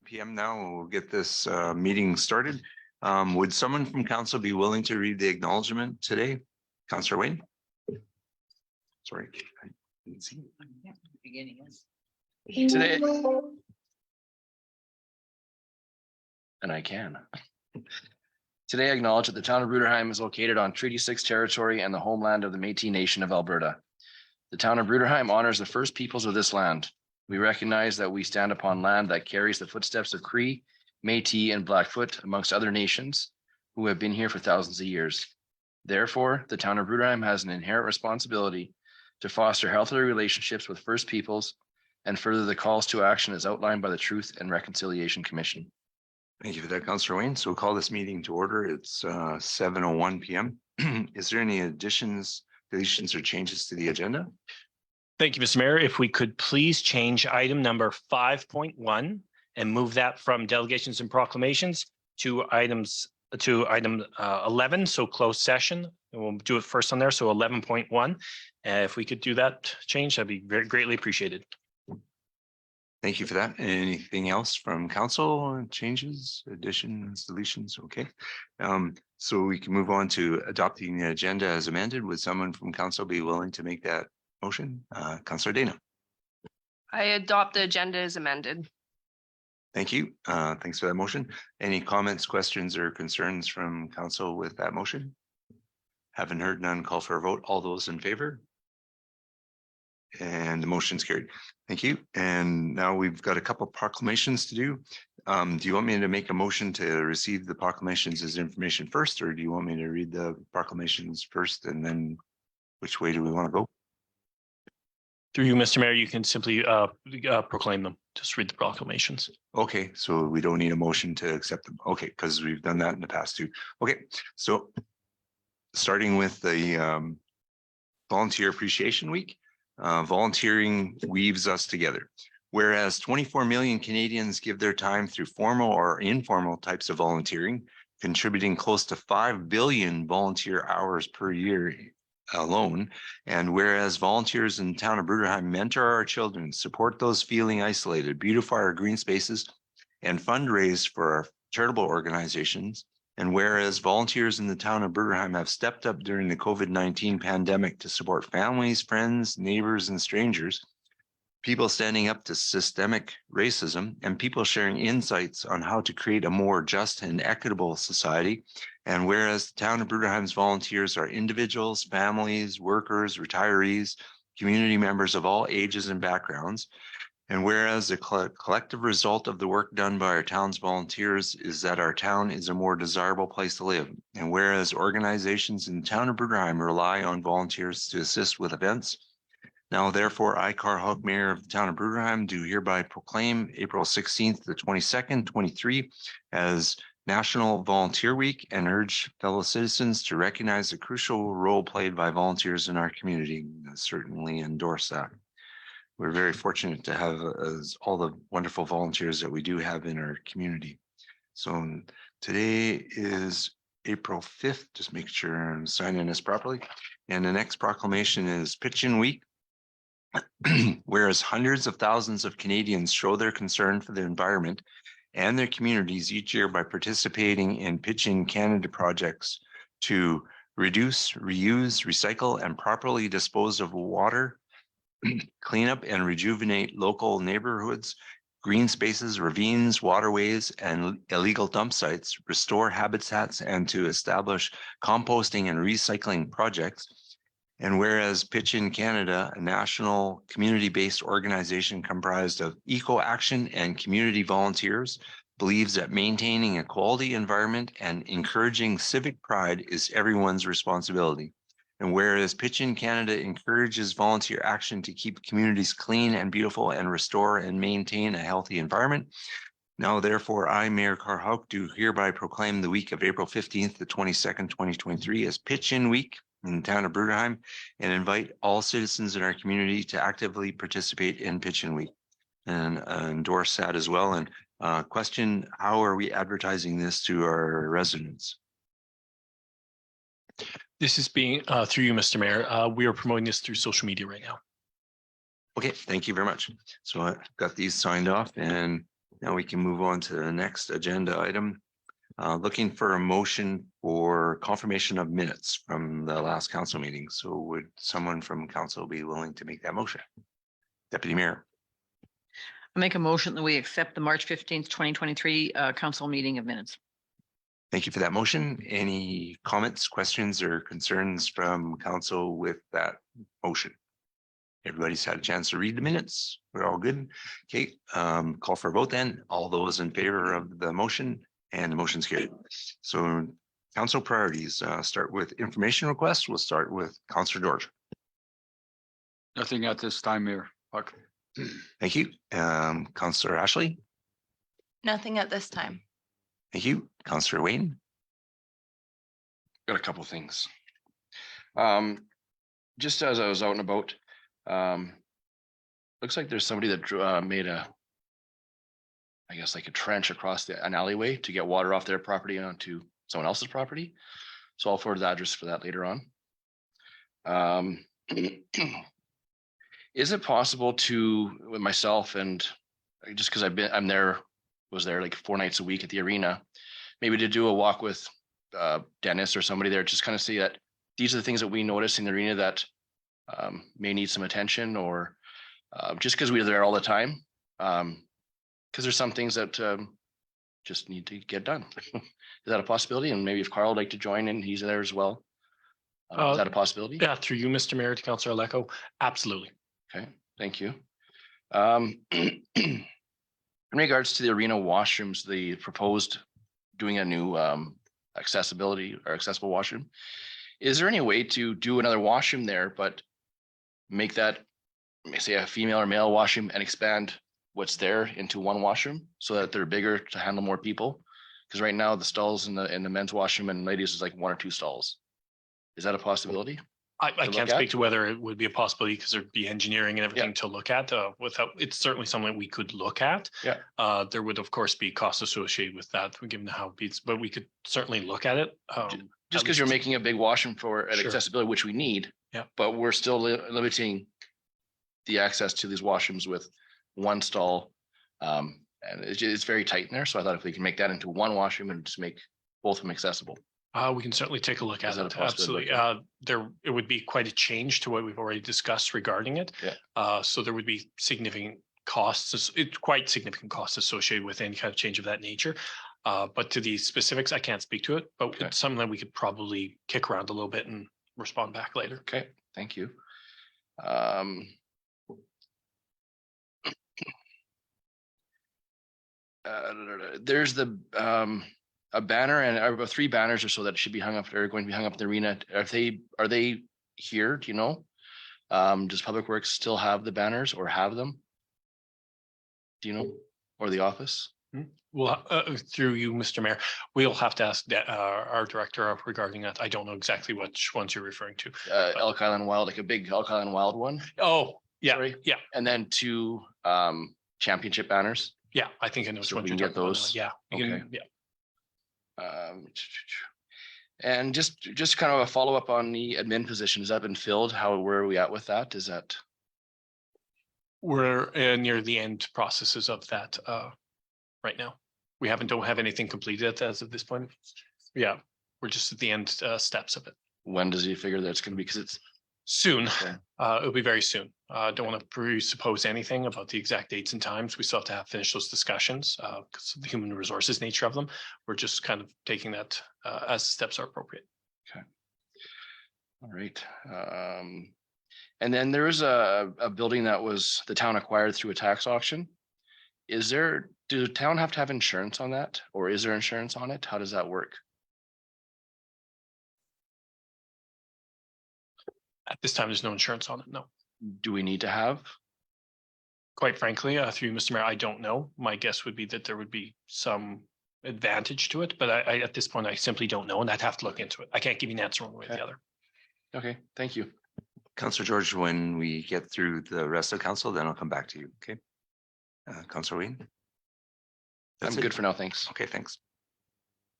p.m. now. We'll get this meeting started. Would someone from council be willing to read the acknowledgement today? Councillor Wayne? Sorry, I didn't see it. Beginning Today, and I can. Today, I acknowledge that the town of Bruderheim is located on Treaty 6 territory and the homeland of the Métis Nation of Alberta. The town of Bruderheim honors the first peoples of this land. We recognize that we stand upon land that carries the footsteps of Cree, Métis, and Blackfoot, amongst other nations who have been here for thousands of years. Therefore, the town of Bruderheim has an inherent responsibility to foster healthy relationships with First Peoples and further the calls to action as outlined by the Truth and Reconciliation Commission. Thank you for that, Councillor Wayne. So we'll call this meeting to order. It's 7:01 p.m. Is there any additions, deletions, or changes to the agenda? Thank you, Mr. Mayor. If we could please change item number 5.1 and move that from delegations and proclamations to item 11, so closed session. And we'll do it first on there, so 11.1. If we could do that change, that'd be very greatly appreciated. Thank you for that. Anything else from council? Changes, additions, deletions? Okay. So we can move on to adopting the agenda as amended. Would someone from council be willing to make that motion? Councillor Dana. I adopt the agenda as amended. Thank you. Thanks for that motion. Any comments, questions, or concerns from council with that motion? Haven't heard none. Call for a vote. All those in favor? And the motion's carried. Thank you. And now we've got a couple proclamations to do. Do you want me to make a motion to receive the proclamations as information first, or do you want me to read the proclamations first and then which way do we want to go? Through you, Mr. Mayor, you can simply proclaim them. Just read the proclamations. Okay, so we don't need a motion to accept them. Okay, because we've done that in the past too. Okay, so starting with the Volunteer Appreciation Week. Volunteering weaves us together. Whereas 24 million Canadians give their time through formal or informal types of volunteering, contributing close to 5 billion volunteer hours per year alone. And whereas volunteers in the town of Bruderheim mentor our children, support those feeling isolated, beautify our green spaces, and fundraise for our charitable organizations. And whereas volunteers in the town of Bruderheim have stepped up during the COVID-19 pandemic to support families, friends, neighbors, and strangers, people standing up to systemic racism, and people sharing insights on how to create a more just and equitable society. And whereas the town of Bruderheim's volunteers are individuals, families, workers, retirees, community members of all ages and backgrounds. And whereas the collective result of the work done by our town's volunteers is that our town is a more desirable place to live. And whereas organizations in the town of Bruderheim rely on volunteers to assist with events. Now, therefore, I, Carl Huck, Mayor of the town of Bruderheim, do hereby proclaim April 16th to 22nd, 23 as National Volunteer Week and urge fellow citizens to recognize the crucial role played by volunteers in our community. I certainly endorse that. We're very fortunate to have all the wonderful volunteers that we do have in our community. So today is April 5th, just make sure I'm signing this properly. And the next proclamation is Pitch-In Week. Whereas hundreds of thousands of Canadians show their concern for the environment and their communities each year by participating in Pitch-In Canada projects to reduce, reuse, recycle, and properly dispose of water, clean up and rejuvenate local neighborhoods, green spaces, ravines, waterways, and illegal dump sites, restore habitats, and to establish composting and recycling projects. And whereas Pitch-In Canada, a national community-based organization comprised of Eco Action and community volunteers, believes that maintaining a quality environment and encouraging civic pride is everyone's responsibility. And whereas Pitch-In Canada encourages volunteer action to keep communities clean and beautiful and restore and maintain a healthy environment. Now, therefore, I, Mayor Carl Huck, do hereby proclaim the week of April 15th to 22nd, 2023 as Pitch-In Week in the town of Bruderheim and invite all citizens in our community to actively participate in Pitch-In Week and endorse that as well. And question, how are we advertising this to our residents? This is being through you, Mr. Mayor. We are promoting this through social media right now. Okay, thank you very much. So I got these signed off and Now we can move on to the next agenda item. Looking for a motion for confirmation of minutes from the last council meeting. So would someone from council be willing to make that motion? Deputy Mayor. I make a motion that we accept the March 15th, 2023 council meeting of minutes. Thank you for that motion. Any comments, questions, or concerns from council with that motion? Everybody's had a chance to read the minutes. We're all good. Okay, call for a vote then. All those in favor of the motion, and the motion's carried. So council priorities, start with information requests. We'll start with Councillor George. Nothing at this time, Mayor. Fuck. Thank you. Councillor Ashley. Nothing at this time. Thank you. Councillor Wayne. Got a couple things. Just as I was out and about, looks like there's somebody that made a, I guess like a trench across an alleyway to get water off their property onto someone else's property. So I'll forward the address for that later on. Is it possible to, with myself and just because was there like 4 nights a week at the arena, maybe to do a walk with Dennis or somebody there, just kind of see that these are the things that we notice in the arena that may need some attention, or just because we're there all the time. Because there's some things that just need to get done. Is that a possibility? And maybe if Carl would like to join in, he's there as well. Is that a possibility? Yeah, through you, Mr. Mayor, to Councillor Alecko. Absolutely. Okay, thank you. In regards to the arena washrooms, the proposed doing a new accessibility or accessible washroom, is there any way to do another washroom there, but make that, say, a female or male washroom and expand what's there into one washroom so that they're bigger to handle more people? Because right now the stalls in the men's washroom and ladies is like 1 or 2 stalls. Is that a possibility? I look can't at? speak to whether it would be a possibility because there'd be engineering and everything to look at. Without, it's certainly something we could look at. Yeah. There would of course be costs associated with that, given how it's, but we could certainly look at it. Just because you're making a big washroom for Sure. accessibility, which we need. Yeah. But we're still limiting the access to these washrooms with 1 stall. And it's very tight in there. So I thought if we can make that into 1 washroom and just make both of them accessible. We can certainly take a look at Is that a it. Absolutely. possibility? It would be quite a change to what we've already discussed regarding it. Yeah. So there would be significant costs. It's quite significant costs associated with any kind of change of that nature. But to the specifics, I can't speak to it, but Okay. it's something that we could probably kick around a little bit and respond back later. Okay, thank you. There's the a banner and 3 banners or so that should be hung up, or going to be hung up in the arena. Are they here? Do you know? Does Public Works still have the banners or have them? Do you know? Or the office? Well, through you, Mr. Mayor, we'll have to ask our director regarding that. I don't know exactly which ones you're referring to. Elk Island Wild, like a big Elk Island Wild one. Oh, yeah, Sorry. yeah, And then 2 championship banners. yeah. I think I know which So ones we you're can get talking about now. those? Yeah, you can- Okay. yeah. And just kind of a follow up on the admin position. Has that been filled? Where are we at with that? Is that? We're near the end processes of that right now. We don't have anything completed as of this point. Yeah, we're just at the end steps of it. When does he figure that it's going to be? Because it's Soon, Okay. It'll be very soon. Don't want to presuppose anything about the exact dates and times. We still have to finish those discussions because of the human resources nature of them. We're just kind of taking that as steps are appropriate. all right. And then there is a building that was the town acquired through a tax auction. Does the town have to have insurance on that, or is there insurance on it? How does that work? At this time, there's no insurance on it. No, Do we need to have? quite frankly, through you, Mr. Mayor, I don't know. My guess would be that there would be some advantage to it, but I at this point, I simply don't know, and I'd have to look into it. I can't give you an answer one way or the Okay. other. Okay, thank you. Councillor George, when we get through the rest of council, then I'll come back to you. Okay. Councillor Wayne. I'm That's it? good for now. Thanks. Okay, thanks.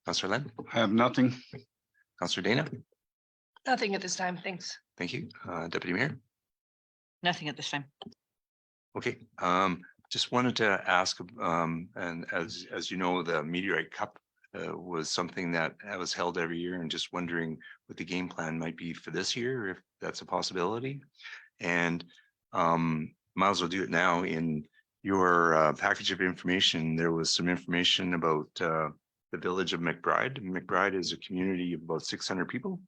Councillor Len, I have nothing. Councillor Dana, Nothing at this time. Thanks. thank you. Deputy Mayor. Nothing at this time. Okay, just wanted to ask, and as you know, the Meteorite Cup was something that was held every year, and just wondering what the game plan might be for this year, if that's a possibility. And might as well do it now. In your package of information, there was some information about the village of McBride. McBride is a community of about 600 people,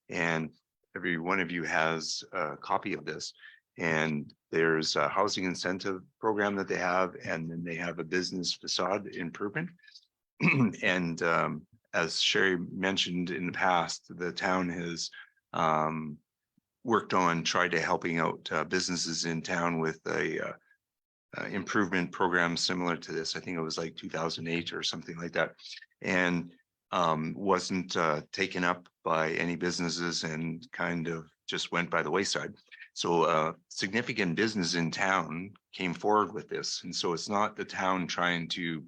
and every one of you has a copy of this. And there's a housing incentive program that they have, and then they have a business facade improvement. And as Sherry mentioned in the past, the town has worked on, tried to helping out businesses in town with a improvement program similar to this. I think it was like 2008 or something like that. And wasn't taken up by any businesses and kind of just went by the wayside. So significant business in town came forward with this. And so it's not the town trying to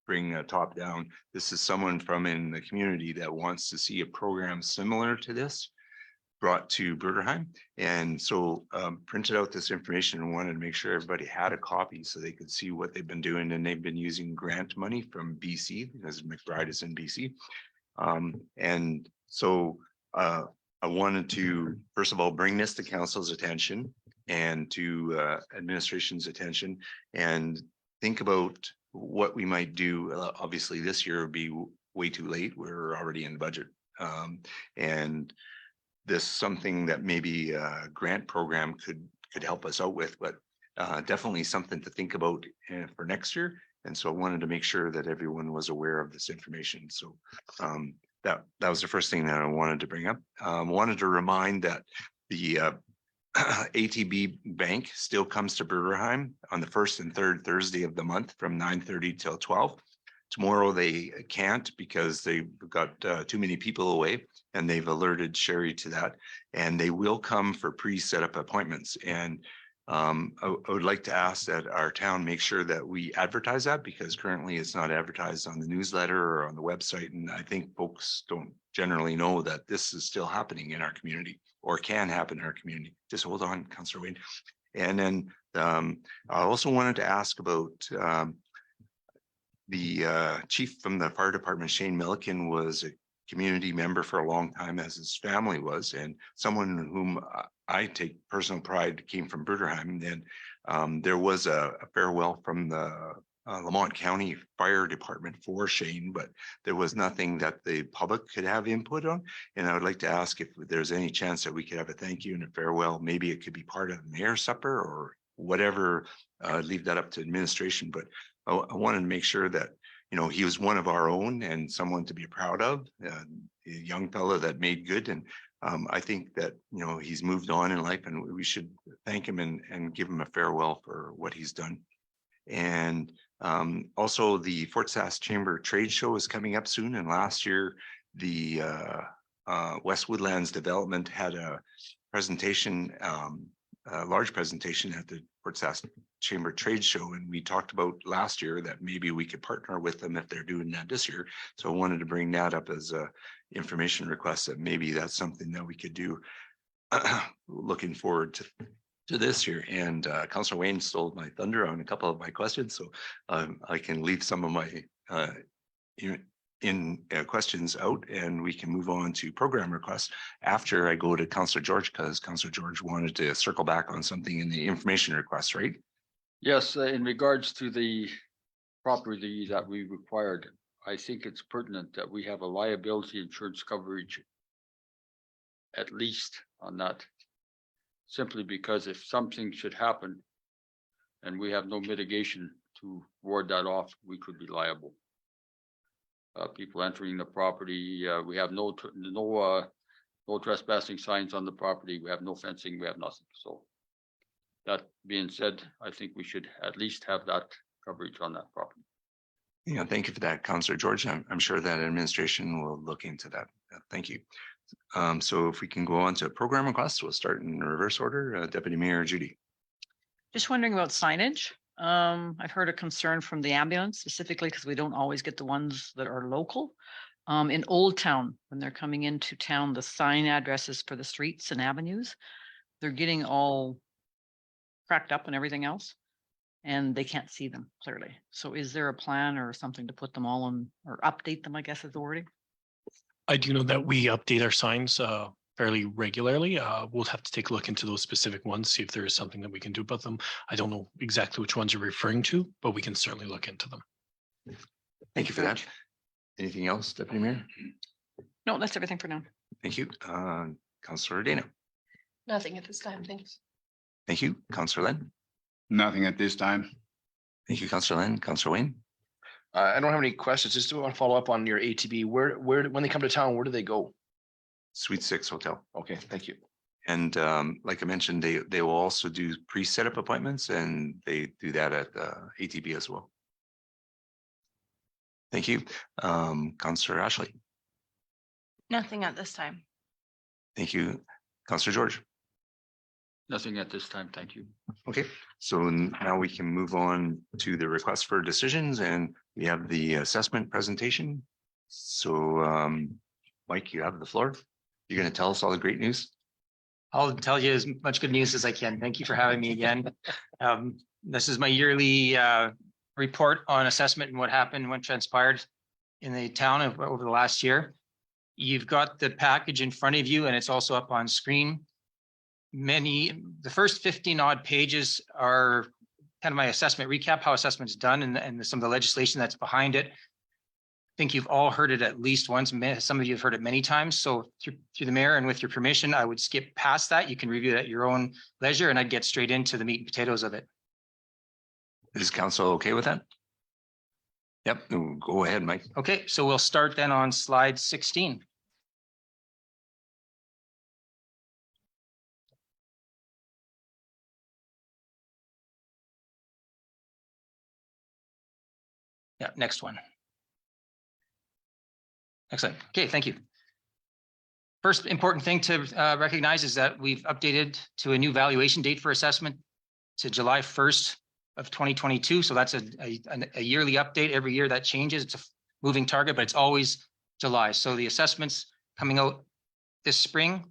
bring a top down. This is someone from in the community that wants to see a program similar to this brought to Bruderheim. And so printed out this information and wanted to make sure everybody had a copy so they could see what they've been doing. And they've been using grant money from BC, because McBride is in BC. And so I wanted to, first of all, bring this to council's attention and to administration's attention, and think about what we might do. Obviously, this year would be way too late. We're already in the budget. And this is something that maybe a grant program could help us out with, but definitely something to think about for next year. And so I wanted to make sure that everyone was aware of this information. So that was the first thing that I wanted to bring up. Wanted to remind that the ATB Bank still comes to Bruderheim on the first and third Thursday of the month from 9:30 till 12. Tomorrow they can't because they've got too many people away, and they've alerted Sherry to that. And they will come for pre-set up appointments. And I would like to ask that our town make sure that we advertise that, because currently it's not advertised on the newsletter or on the website. And I think folks don't generally know that this is still happening in our community, or can happen in our community. Just hold on, Councillor Wayne. And then I also wanted to ask about the chief from the fire department, Shane Milliken, was a community member for a long time, as his family was, and someone whom I take personal pride came from Bruderheim. And there was a farewell from the Lamont County Fire Department for Shane, but there was nothing that the public could have input on. And I would like to ask if there's any chance that we could have a thank you and a farewell. Maybe it could be part of the mayor's supper or whatever. Leave that up to administration. But I wanted to make sure that, you know, he was one of our own and someone to be proud of, a young fellow that made good. And I think that, you know, he's moved on in life, and we should thank him and give him a farewell for what he's done. And also the Fort Sask Chamber Trade Show is coming up soon. And last year, the West Woodlands Development had a presentation, a large presentation at the Fort Sask Chamber Trade Show. And we talked about last year that maybe we could partner with them if they're doing that this year. So I wanted to bring that up as a information request, that maybe that's something that we could do. Looking forward to this year. And Councillor Wayne stole my thunder on a couple of my questions, so I can leave some of my questions out, and we can move on to program requests after I go to Councillor George, because Councillor George wanted to circle back on something in the information request, right? Yes, in regards to the property that we required, I think it's pertinent that we have a liability insurance coverage at least on that. Simply because if something should happen and we have no mitigation to ward that off, we could be liable. People entering the property, we have no trespassing signs on the property. We have no fencing. We have nothing. So that being said, I think we should at least have that coverage on that property. Yeah, thank you for that, Councillor George. I'm sure that administration will look into that. Thank you. So if we can go on to program requests, we'll start in reverse order. Deputy Mayor Judy. Just wondering about signage. I've heard a concern from the ambulance specifically because we don't always get the ones that are local. In Old Town, when they're coming into town, the sign addresses for the streets and avenues, they're getting all cracked up and everything else. and they can't see them clearly. So is there a plan or something to put them all on or update them, I guess is the wording? I do know that we update our signs fairly regularly. We'll have to take a look into those specific ones, see if there is something that we can do about them. I don't know exactly which ones you're referring to, but we can certainly look into them. Thank you for that. Anything else, Deputy Mayor? No, that's everything for now. Thank you. Councillor Dana. Nothing at this time, thanks. Thank you. Councillor Len. Nothing at this time. Thank you, Councillor Len. Councillor Wayne. I don't have any questions. Just want to follow up on your ATB. Where, when they come to town, where do they go? Suite 6 Hotel. Okay, thank you. And like I mentioned, they will also do pre-setup appointments and they do that at ATB as well. Thank you. Councillor Ashley. Nothing at this time. Thank you. Councillor George. Nothing at this time, thank you. Okay, so now we can move on to the request for decisions and we have the assessment presentation. So Mike, you have the floor. You're going to tell us all the great news. I'll tell you as much good news as I can. Thank you for having me again. This is my yearly report on assessment and what happened, what transpired in the town over the last year. You've got the package in front of you and it's also up on screen. The first 15 odd pages are kind of my assessment recap, how assessment's done and some of the legislation that's behind it. I think you've all heard it at least once. Some of you have heard it many times. So through the mayor and with your permission, I would skip past that. You can review it at your own leisure and I'd get straight into the meat and potatoes of it. Is council okay with that? Yep, go ahead, Mike. Okay, so we'll start then on slide 16. Yeah, next one. Excellent. Okay, thank you. First important thing to recognize is that we've updated to a new valuation date for assessment to July 1st of 2022. So that's a yearly update. Every year that changes. It's a moving target, but it's always July. So the assessments coming out this spring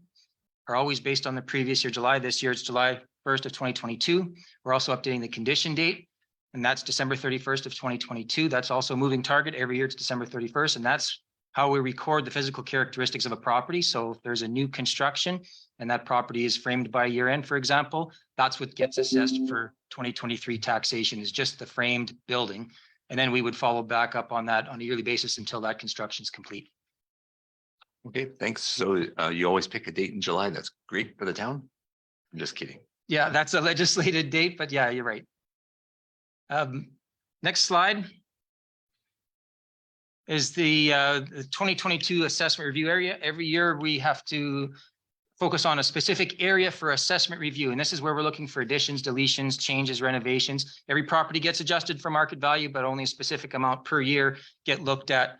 are always based on the previous year, July. This year it's July 1st of 2022. We're also updating the condition date, and that's December 31st of 2022. That's also a moving target. Every year it's December 31st, and that's how we record the physical characteristics of a property. So if there's a new construction and that property is framed by year end, for example, that's what gets assessed for 2023 taxation, is just the framed building. And then we would follow back up on that on a yearly basis until that construction is complete. Okay, thanks. So you always pick a date in July. That's great for the town. I'm just kidding. Yeah, that's a legislated date, but yeah, you're right. Next slide is the 2022 assessment review area. Every year we have to focus on a specific area for assessment review. And this is where we're looking for additions, deletions, changes, renovations. Every property gets adjusted for market value, but only a specific amount per year get looked at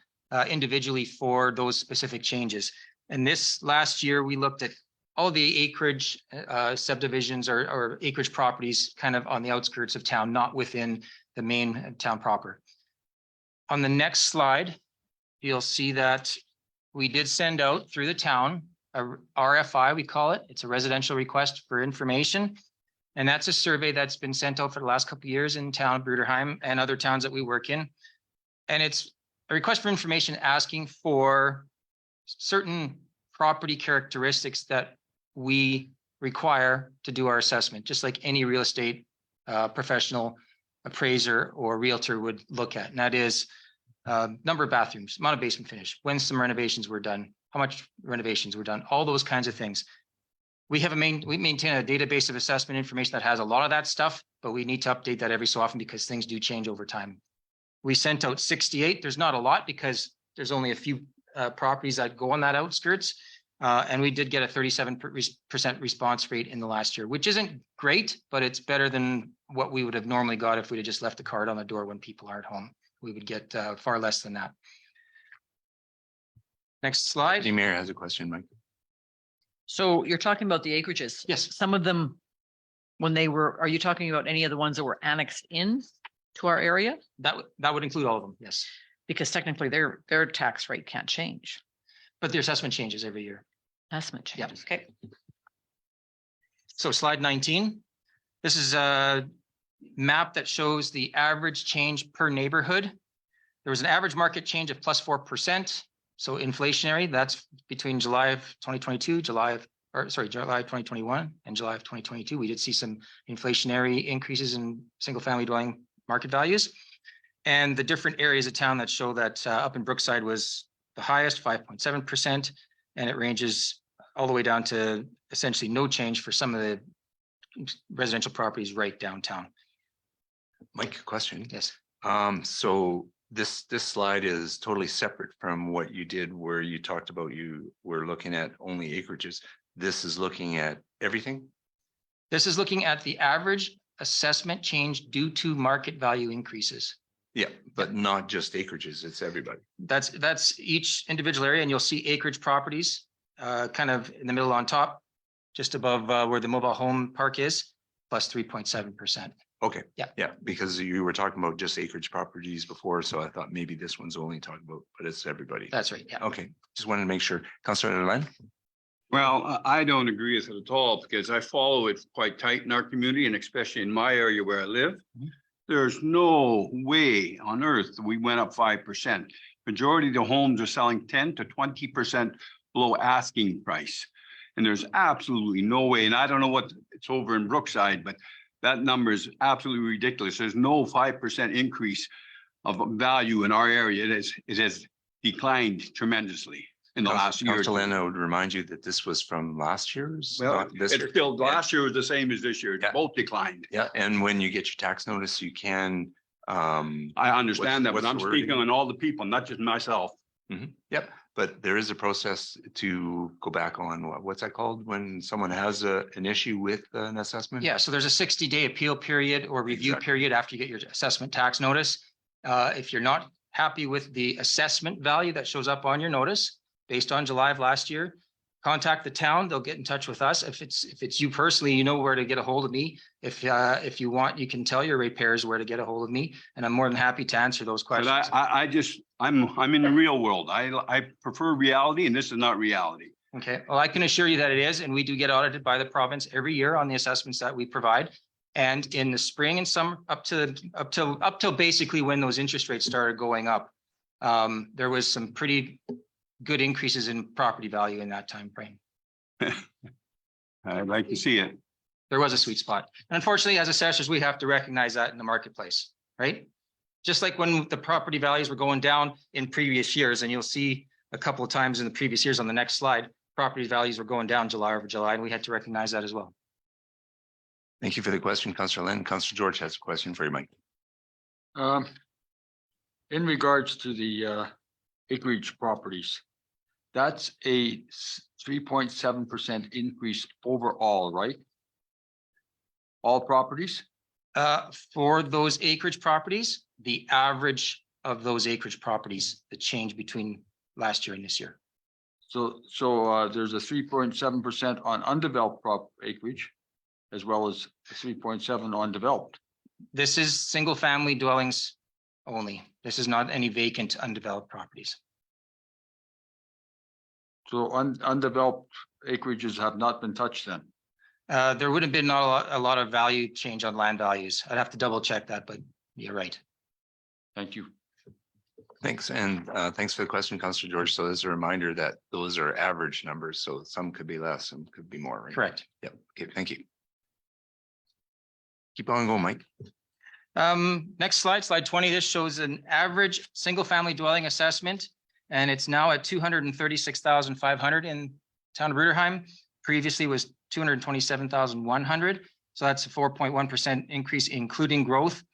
individually for those specific changes. And this last year, we looked at all the acreage subdivisions or acreage properties kind of on the outskirts of town, not within the main town proper. On the next slide, you'll see that we did send out through the town a RFI, we call it. It's a residential request for information. And that's a survey that's been sent out for the last couple of years in town, Bruderheim, and other towns that we work in. And it's a request for information asking for certain property characteristics that we require to do our assessment, just like any real estate professional appraiser or realtor would look at. And that is number of bathrooms, amount of basement finish, when some renovations were done, how much renovations were done, all those kinds of things. We maintain a database of assessment information that has a lot of that stuff, but we need to update that every so often because things do change over time. We sent out 68. There's not a lot because there's only a few properties that go on that outskirts. And we did get a 37% response rate in the last year, which isn't great, but it's better than what we would have normally got if we'd have just left the card on the door when people aren't home. We would get far less than that. Next slide. The mayor has a question, Mike. So you're talking about the acreages. Yes. Some of them, when they were, are you talking about any of the ones that were annexed in to our area? That would include all of them, yes. Because technically their tax rate can't change. But their assessment changes every year. Assessment changes. Okay. So slide 19. This is map that shows the average change per neighborhood. There was an average market change of plus 4%. So inflationary, that's between July of 2022, July 2021 and July of 2022. We did see some inflationary increases in single family dwelling market values. And the different areas of town that show that up in Brookside was the highest, 5.7%. And it ranges all the way down to essentially no change for some of the residential properties right downtown. Mike, question. Yes. So this slide is totally separate from what you did where you talked about you were looking at only acreages. This is looking at everything? This is looking at the average assessment change due to market value increases. Yeah, but not just acreages, it's everybody. That's each individual area, and you'll see acreage properties kind of in the middle on top, just above where the mobile home park is, plus 3.7%. Okay. Yeah. Yeah, because you were talking about just acreage properties before, so I thought maybe this one's only talking about, but it's everybody. That's right. Yeah. Okay, just wanted to make sure. Councillor Len? Well, I don't agree with it at all because I follow it quite tight in our community and especially in my area where I live. Mhm. There's no way on earth that we went up 5%. Majority of the homes are selling 10 to 20% below asking price. And there's absolutely no way, and I don't know what it's over in Brookside, but that number is absolutely ridiculous. There's no 5% increase of value in our area. It has declined tremendously in the last year. Councillor Len, I would remind you that this was from last year's. Well, this it's year. still, last year was the same as this year. Yeah. Both declined. Yeah, and when you get your tax notice, you can. I understand that, but what's I'm the speaking wording? on all the people, not just myself. Yep, but there is a process to go back on, what's that called? When someone has an issue with an assessment? Yeah. So there's a 60-day appeal period or review Exactly. period after you get your assessment tax notice. If you're not happy with the assessment value that shows up on your notice based on July of last year, contact the town. They'll get in touch with us. If it's you personally, you know where to get a hold of me. If you want, you can tell your ratepayers where to get a hold of me, and I'm more than happy to answer those But questions. I'm in the real world. I prefer reality and this is not reality. Okay, well, I can assure you that it is, and we do get audited by the province every year on the assessments that we provide. And in the spring and summer, up till basically when those interest rates started going up, there was some pretty good increases in property value in that time frame. I'd like to see it. There was a sweet spot. And unfortunately, as assessors, we have to recognize that in the marketplace, right? Just like when the property values were going down in previous years, and you'll see a couple of times in the previous years on the next slide, property values were going down July over July, and we had to recognize that as well. Thank you for the question, Councillor Len. Councillor George has a question for you, Mike. In regards to the acreage properties, that's a 3.7% increase overall, right? All properties? For those acreage properties, the average of those acreage properties, the change between last year and this year. So there's a 3.7% on undeveloped acreage, as well as 3.7 on developed. This is single family dwellings only. This is not any vacant undeveloped properties. So undeveloped acreages have not been touched then. There would have been not a lot of value change on land values. I'd have to double check that, but you're right. Thank you. Thanks, and thanks for the question, Councillor George. So as a reminder that those are average numbers, so some could be less, some could be more, right? Correct. Yep, okay, thank you. Keep on going, Mike. Next slide, slide 20. This shows an average single family dwelling assessment, and it's now at 236,500 in town of Bruderheim. Previously was 227,100. So that's a 4.1% increase, including growth.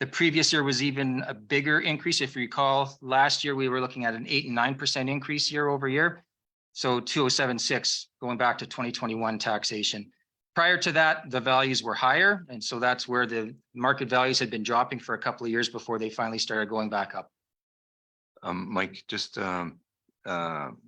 The previous year was even a bigger increase. If you recall, last year we were looking at an 8 and 9% increase year over year. So 207.6 going back to 2021 taxation. Prior to that, the values were higher. And so that's where the market values had been dropping for a couple of years before they finally started going back up. Mike, just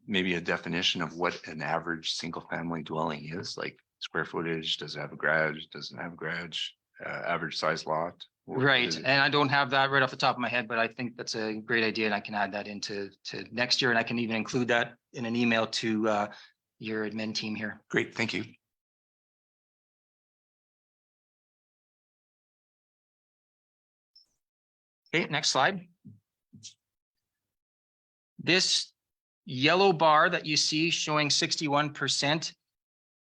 maybe a definition of what an average single family dwelling is, like square footage, does it have a garage, doesn't have a garage, average size lot? What Right. is it? And I don't have that right off the top of my head, but I think that's a great idea. And I can add that into next year. And I can even include that in an email to your admin team here. Great, thank you. Okay, next slide. This yellow bar that you see showing 61%,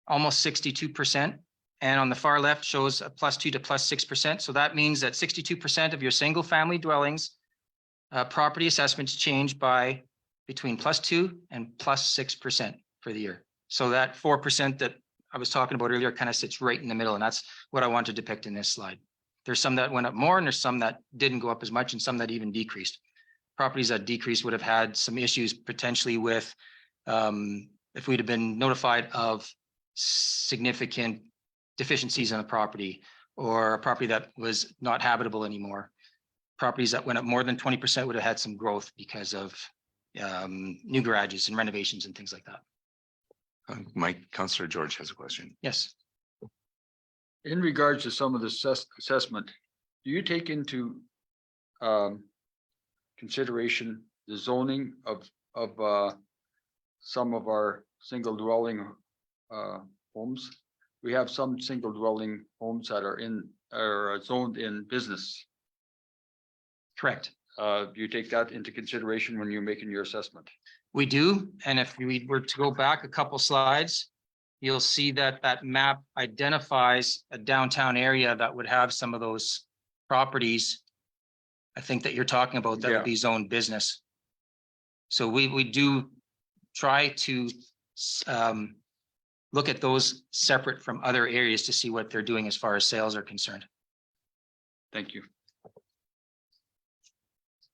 almost 62%. And on the far left shows a +2 to +6%. So that means that 62% of your single family dwellings property assessments change by between +2 and +6% for the year. So that 4% that I was talking about earlier kind of sits right in the middle, and that's what I want to depict in this slide. There's some that went up more, and there's some that didn't go up as much, and some that even decreased. Properties that decreased would have had some issues potentially with if we'd have been notified of significant deficiencies in a property, or a property that was not habitable anymore. Properties that went up more than 20% would have had some growth because of new garages and renovations and things like that. Mike, Councillor George has a question. Yes. In regards to some of the assessment, do you take into consideration the zoning of some of our single dwelling homes? We have some single dwelling homes that are zoned in business. Correct. Do you take that into consideration when you're making your assessment? We do. And if we were to go back a couple slides, you'll see that that map identifies a downtown area that would have some of those properties. I think that you're talking about that would be zoned business. So we do try to look at those separate from other areas to see what they're doing as far as sales are concerned. Thank you.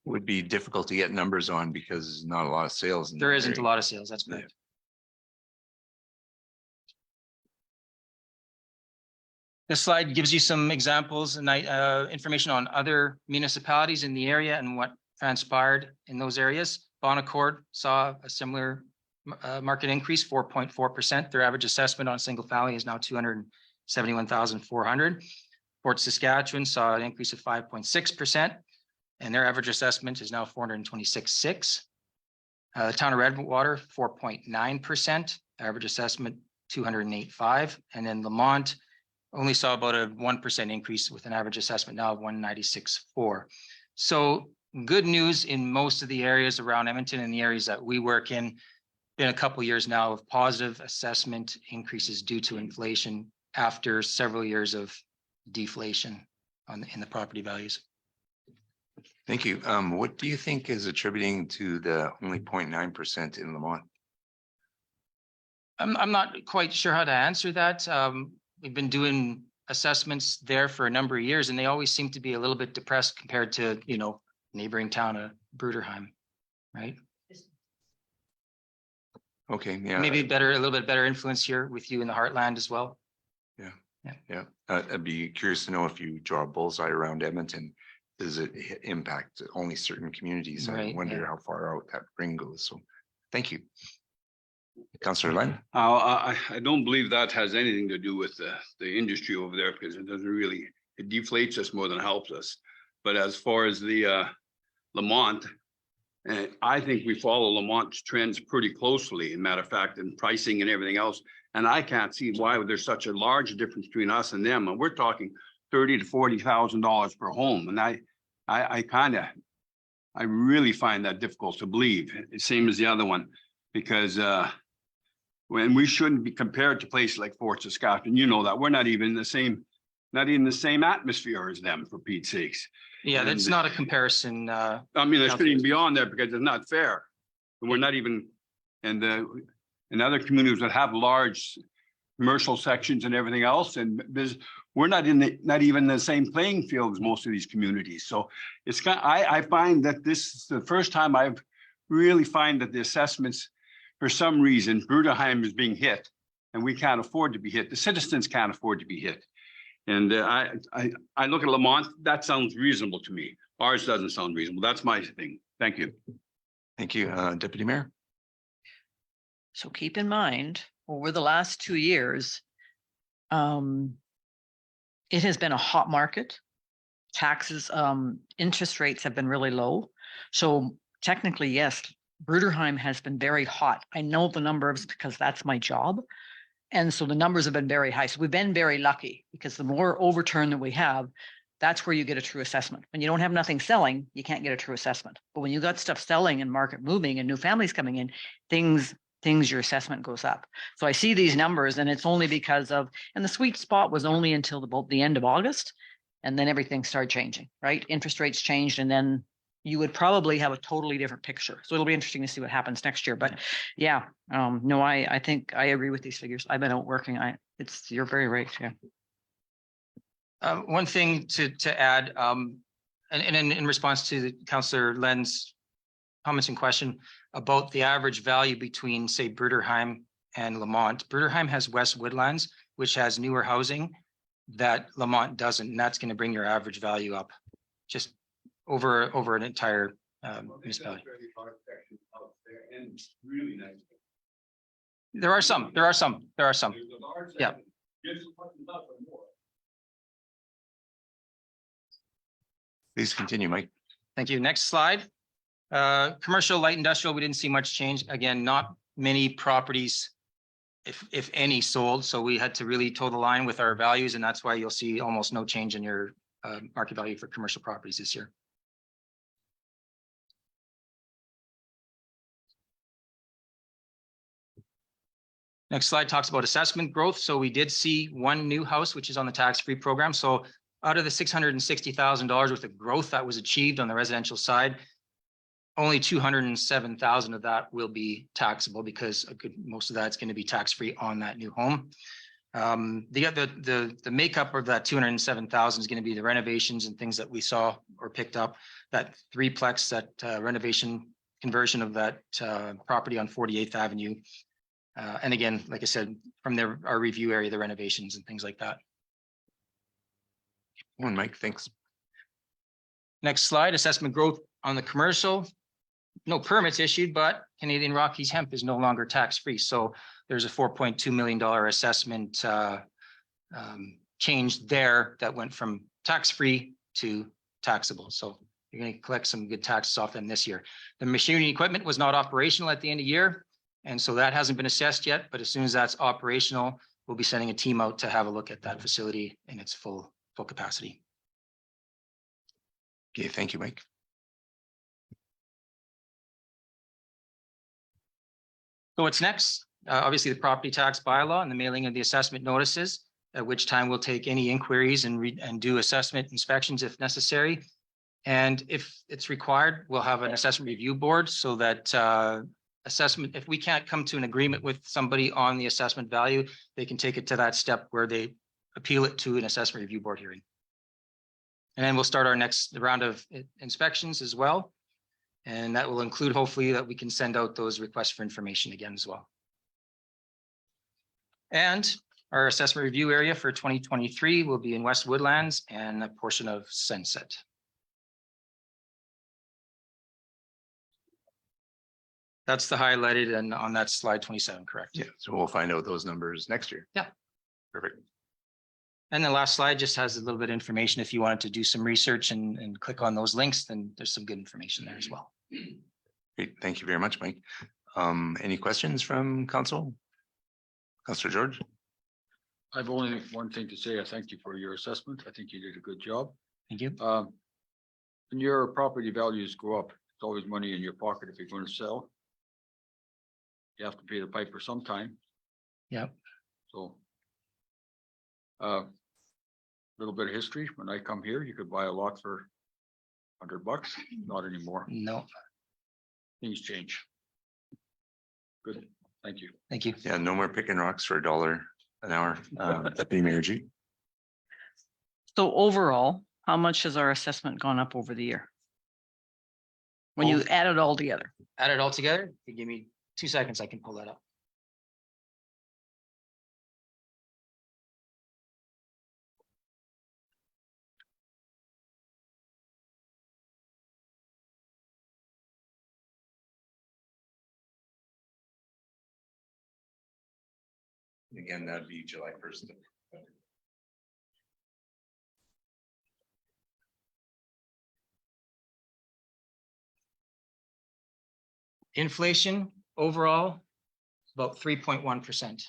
Would be difficult to get numbers on because not a lot of sales. in There that isn't a area. lot of sales, that's correct. This slide gives you some examples and information on other municipalities in the area and what transpired in those areas. Bonaccord saw a similar market increase, 4.4%. Their average assessment on single family is now 271,400. Fort Saskatchewan saw an increase of 5.6%. And their average assessment is now 426,600. The town of Redwater, 4.9%, average assessment 208,500. And then Lamont only saw about a 1% increase with an average assessment now of 196,400. So good news in most of the areas around Edmonton and the areas that we work in. Been a couple of years now of positive assessment increases due to inflation after several years of deflation in the property values. Thank you. What do you think is attributing to the only 0.9% in Lamont? I'm not quite sure how to answer that. We've been doing assessments there for a number of years, and they always seem to be a little bit depressed compared to, neighboring town of Bruderheim, right? Okay, yeah. Maybe a little bit better influence here with you in the heartland as well. Yeah. I'd be curious to know if you draw a bullseye around Edmonton, does it impact only certain communities? I Right, wonder yeah. how far out that ring goes. So thank you. Councillor Len? I don't believe that has anything to do with the industry over there, because it doesn't really, it deflates us more than helps us. But as far as the Lamont, I think we follow Lamont's trends pretty closely, in matter of fact, in pricing and everything else. And I can't see why there's such a large difference between us and them. And we're talking $30,000 to $40,000 per home. And I really find that difficult to believe. Same as the other one, because when we shouldn't be compared to places like Fort Saskatchewan, that we're not even the same atmosphere as them, for Pete's sakes. Yeah, that's not a comparison. I mean, it's getting beyond there because it's not fair. We're not even, and in other communities that have large commercial sections and everything else, and we're not even the same playing field as most of these communities. So it's I find that this is the first time I've really find that the assessments, for some reason, Bruderheim is being hit, and we can't afford to be hit. The citizens can't afford to be hit. And I look at Lamont, that sounds reasonable to me. Ours doesn't sound reasonable. That's my thing. Thank you. Thank you, Deputy Mayor. So keep in mind, over the last 2 years, it has been a hot market. Taxes, interest rates have been really low. So technically, yes, Bruderheim has been very hot. I know the numbers because that's my job. And so the numbers have been very high. So we've been very lucky because the more overturn that we have, That's where you get a true assessment. When you don't have nothing selling, you can't get a true assessment. But when you got stuff selling and market moving and new families coming in, your assessment goes up. So I see these numbers and it's only because of, and the sweet spot was only until the end of August. And then everything started changing, right? Interest rates changed and then you would probably have a totally different picture. So it'll be interesting to see what happens next year. But yeah, no, I think I agree with these figures. I've been out working. You're very right. Yeah. One thing to add, and in response to Councillor Len's comments and question about the average value between, say, Bruderheim and Lamont. Bruderheim has West Woodlands, which has newer housing that Lamont doesn't, and that's going to bring your average value up just over an entire municipality. There are some. Yeah. Please continue, Mike. Thank you. Next slide. Commercial, light industrial, we didn't see much change. Again, not many properties, if any, sold. So we had to really toe the line with our values, and that's why you'll see almost no change in your market value for commercial properties this year. Next slide talks about assessment growth. So we did see one new house, which is on the tax-free program. So out of the $660,000 worth of growth that was achieved on the residential side, only 207,000 of that will be taxable because most of that's going to be tax-free on that new home. The makeup of that 207,000 is going to be the renovations and things that we saw or picked up. That threeplex, that renovation conversion of that property on 48th Avenue. And again, like I said, from our review area, the renovations and things like that. One, Mike, thanks. Next slide, assessment growth on the commercial. No permits issued, but Canadian Rockies hemp is no longer tax-free. So there's a $4.2 million assessment change there that went from tax-free to taxable. So you're going to collect some good taxes off them this year. The machinery equipment was not operational at the end of the year. And so that hasn't been assessed yet, but as soon as that's operational, we'll be sending a team out to have a look at that facility in its full capacity. Okay, thank you, Mike. So what's next? Obviously, the property tax bylaw and the mailing of the assessment notices, at which time we'll take any inquiries and do assessment inspections if necessary. And if it's required, we'll have an assessment review board so that assessment, if we can't come to an agreement with somebody on the assessment value, they can take it to that step where they appeal it to an assessment review board hearing. And then we'll start our next round of inspections as well. And that will include, hopefully, that we can send out those requests for information again as well. And our assessment review area for 2023 will be in West Woodlands and a portion of Sunset. That's the highlighted and on that slide 27, correct? Yeah, so we'll find out those numbers next year. Yeah. Perfect. And the last slide just has a little bit of information. If you wanted to do some research and click on those links, then there's some good information there as well. Great. Thank you very much, Mike. Any questions from council? Councillor George? I've only one thing to say. I thank you for your assessment. I think you did a good job. Thank you. When your property values go up, it's always money in your pocket if you're going to sell. You have to pay the piper sometime. Yeah. So little bit of history. When I come here, you could buy a lot for $100. Not anymore. No, Things change. Good. Thank you. thank you. Yeah, no more picking rocks for $1 an hour. Deputy Mayor G. So overall, how much has our assessment gone up over the year? When you add it all together? Add it all together. If you give me 2 seconds, I can pull that up. Again, that'd be July 1st. Inflation overall, about 3.1%. So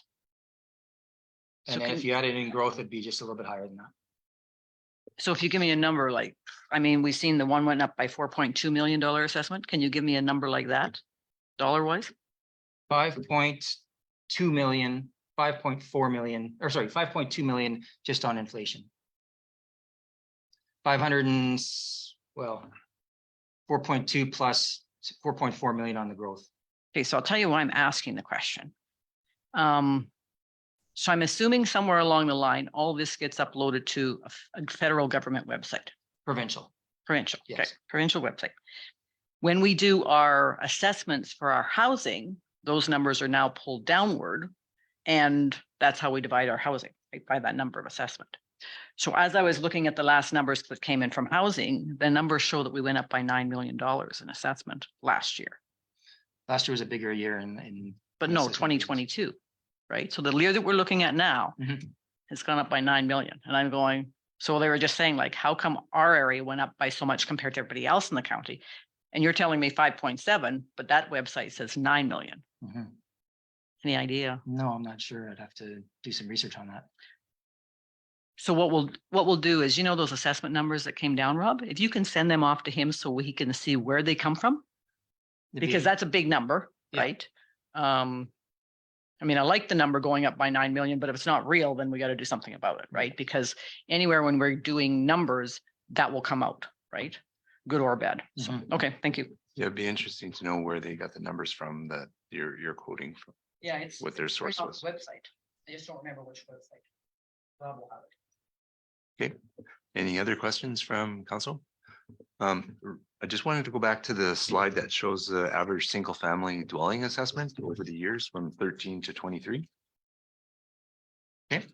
And then if you added in growth, it'd be just a little bit higher than that. So if you give me a number like, I mean, we've seen the one went up by $4.2 million assessment. Can you give me a number like that? Dollar wise? 5.2 million, 5.4 million, or sorry, 5.2 million just on inflation. 500 and, well, 4.2 plus 4.4 million on the growth. Okay, so I'll tell you why I'm asking the question. So I'm assuming somewhere along the line, all this gets uploaded to a federal government website, Provincial. provincial, okay, Yes. provincial website. When we do our assessments for our housing, those numbers are now pulled downward. And that's how we divide our housing, right, by that number of assessment. So as I was looking at the last numbers that came in from housing, the numbers show that we went up by $9 million in assessment last year. Last year was a bigger year in. But Yes, no, I think it is. 2022, right? So the year that we're looking at now Mhm. has gone up by 9 million. And I'm going, so they were just saying like, how come our area went up by so much compared to everybody else in the county? And you're telling me 5.7, but that website says 9 million. Mhm. Any idea? No, I'm not sure. I'd have to do some research on that. So what we'll do is, you know, those assessment numbers that came down, Rob, if you can send them off to him so he can see where they come from, because that's a big number, Yeah. right? I mean, I like the number going up by 9 million, but if it's not real, then we got to do something about it, right? Because anywhere when we're doing numbers, that will come out, right? Good or bad. So, Mhm. okay, thank you. Yeah, it'd be interesting to know where they got the numbers from that you're quoting from. Yeah, it's What their source was. website. I just don't remember which website. Rob will have it. Okay, any other questions from council? I just wanted to go back to the slide that shows the average single family dwelling assessment over the years from 13 to 23. Okay,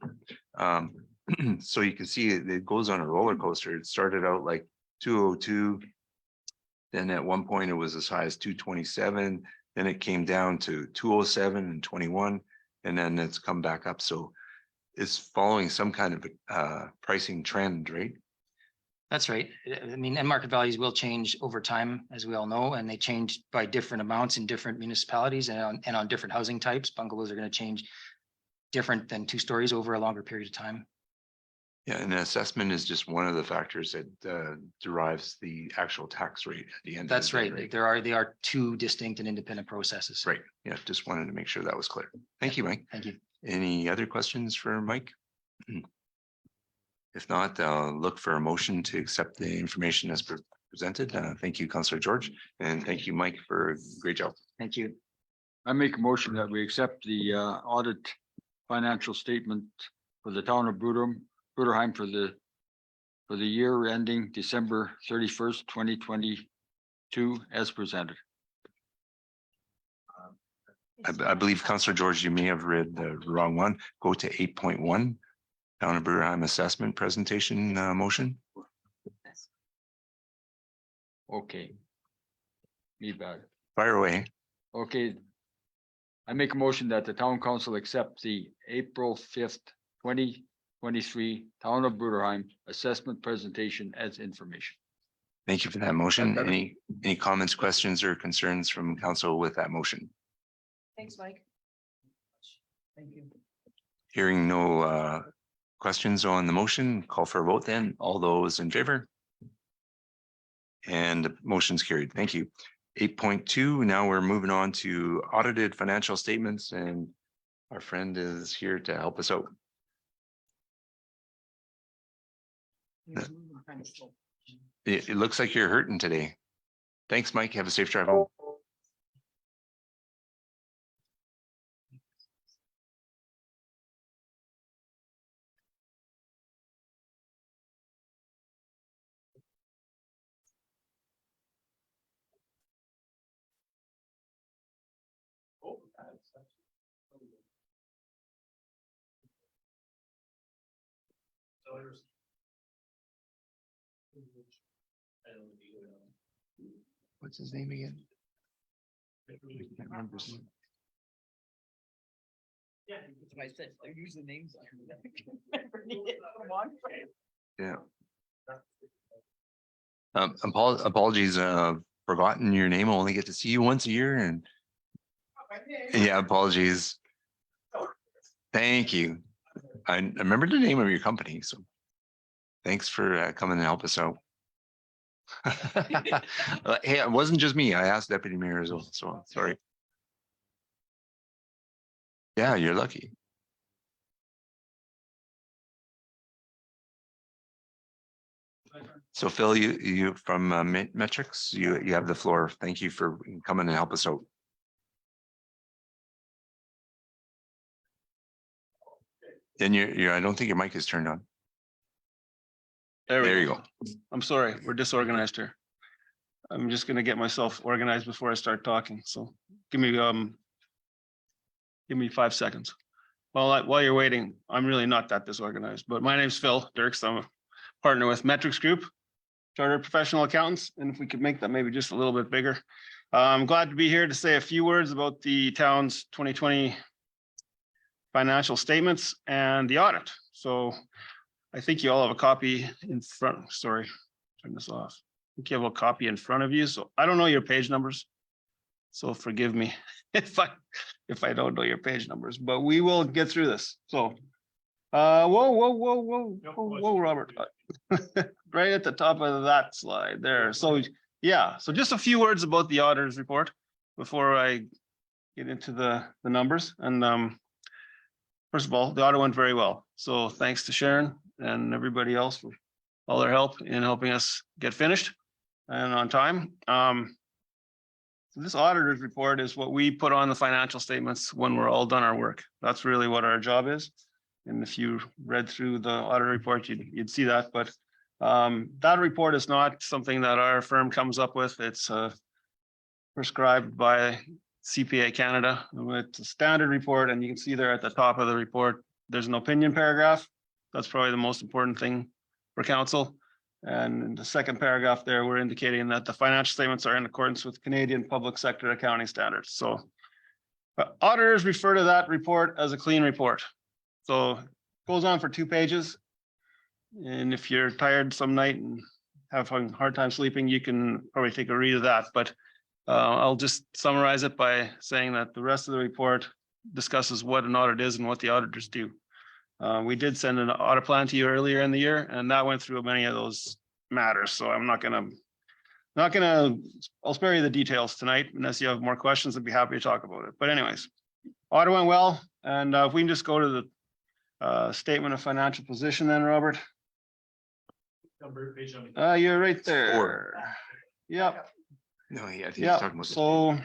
so you can see it goes on a roller coaster. It started out like 202. Then at one point it was as high as 227. Then it came down to 207 and 21, and then it's come back up. So it's following some kind of pricing trend, right? That's right. I mean, and market values will change over time, as we all know, and they change by different amounts in different municipalities and on different housing types. Bungalows are going to change different than 2 stories over a longer period of time. Yeah, and assessment is just one of the factors that derives the actual tax rate at the end. That's of the day, right. They are 2 distinct and independent processes. Right, yeah, just wanted to make sure that was clear. Thank you, Mike. Thank you. Any other questions for Mike? If not, look for a motion to accept the information as presented. Thank you, Councillor George, and thank you, Mike, for a great job. Thank you. I make a motion that we accept the audit financial statement for the town of Bruderheim for the year ending December 31st, 2022 as presented. I believe, Councillor George, you may have read the wrong one. Go to 8.1, Town of Bruderheim assessment presentation motion. Okay. Me bad. Fire away. Okay. I make a motion that the town council accept the April 5th, 2023 Town of Bruderheim assessment presentation as information. Thank you for that motion. Any comments, questions, or concerns from council with that motion? Thanks, Mike. Thank you. Hearing no questions on the motion, call for a vote then. All those in favor? And the motion's carried. Thank you. 8.2, now we're moving on to audited financial statements, and our friend is here to help us out. It looks like you're hurting today. Thanks, Mike. Have a safe drive home. What's his name again? Can't remember his name. Yeah, that's what I said. They're using names. Yeah. Apologies, forgotten your name. I only get to see you once a year, and yeah, apologies. Thank you. I remember the name of your company, so Thanks for coming and help us out. Hey, it wasn't just me. I asked Deputy Mayor as well, so sorry. Yeah, you're lucky. So Phil, you from Metrics, you have the floor. Thank you for coming and help us out. Then I don't think your mic is turned on. There you go. I'm sorry, we're disorganized here. I'm just gonna get myself organized before I start talking, so give me 5 seconds. While you're waiting, I'm really not that disorganized, but my name's Phil Dirks. I'm a partner with Metrics Group, Chartered Professional Accountants, and if we could make that maybe just a little bit bigger. I'm glad to be here to say a few words about the town's 2020 financial statements and the audit. So I think you all have a copy in front. Sorry, turn this off. I think you have a copy in front of you. So I don't know your page numbers. So forgive me if I don't know your page numbers, but we will get through this. So whoa, Robert. Right at the top of that slide there. So yeah, so just a few words about the auditor's report before I get into the numbers. And first of all, the audit went very well. So thanks to Sharon and everybody else for all their help in helping us get finished and on time. So this auditor's report is what we put on the financial statements when we're all done our work. That's really what our job is. And if you read through the audit report, you'd see that. But that report is not something that our firm comes up with. It's prescribed by CPA Canada. It's a standard report, and you can see there at the top of the report, there's an opinion paragraph. That's probably the most important thing for council. And in the second paragraph there, we're indicating that the financial statements are in accordance with Canadian public sector accounting standards. So auditors refer to that report as a clean report. So it goes on for 2 pages. And if you're tired some night and have a hard time sleeping, you can probably take a read of that. But I'll just summarize it by saying that the rest of the report discusses what an audit is and what the auditors do. We did send an audit plan to you earlier in the year, and that went through many of those matters. So I'm not gonna, I'll spare you the details tonight. Unless you have more questions, I'd be happy to talk about it. But anyways, audit went well. And if we can just go to the statement of financial position then, Robert. You're right there. Yep. No, yeah, I think Yeah, he's talking about. so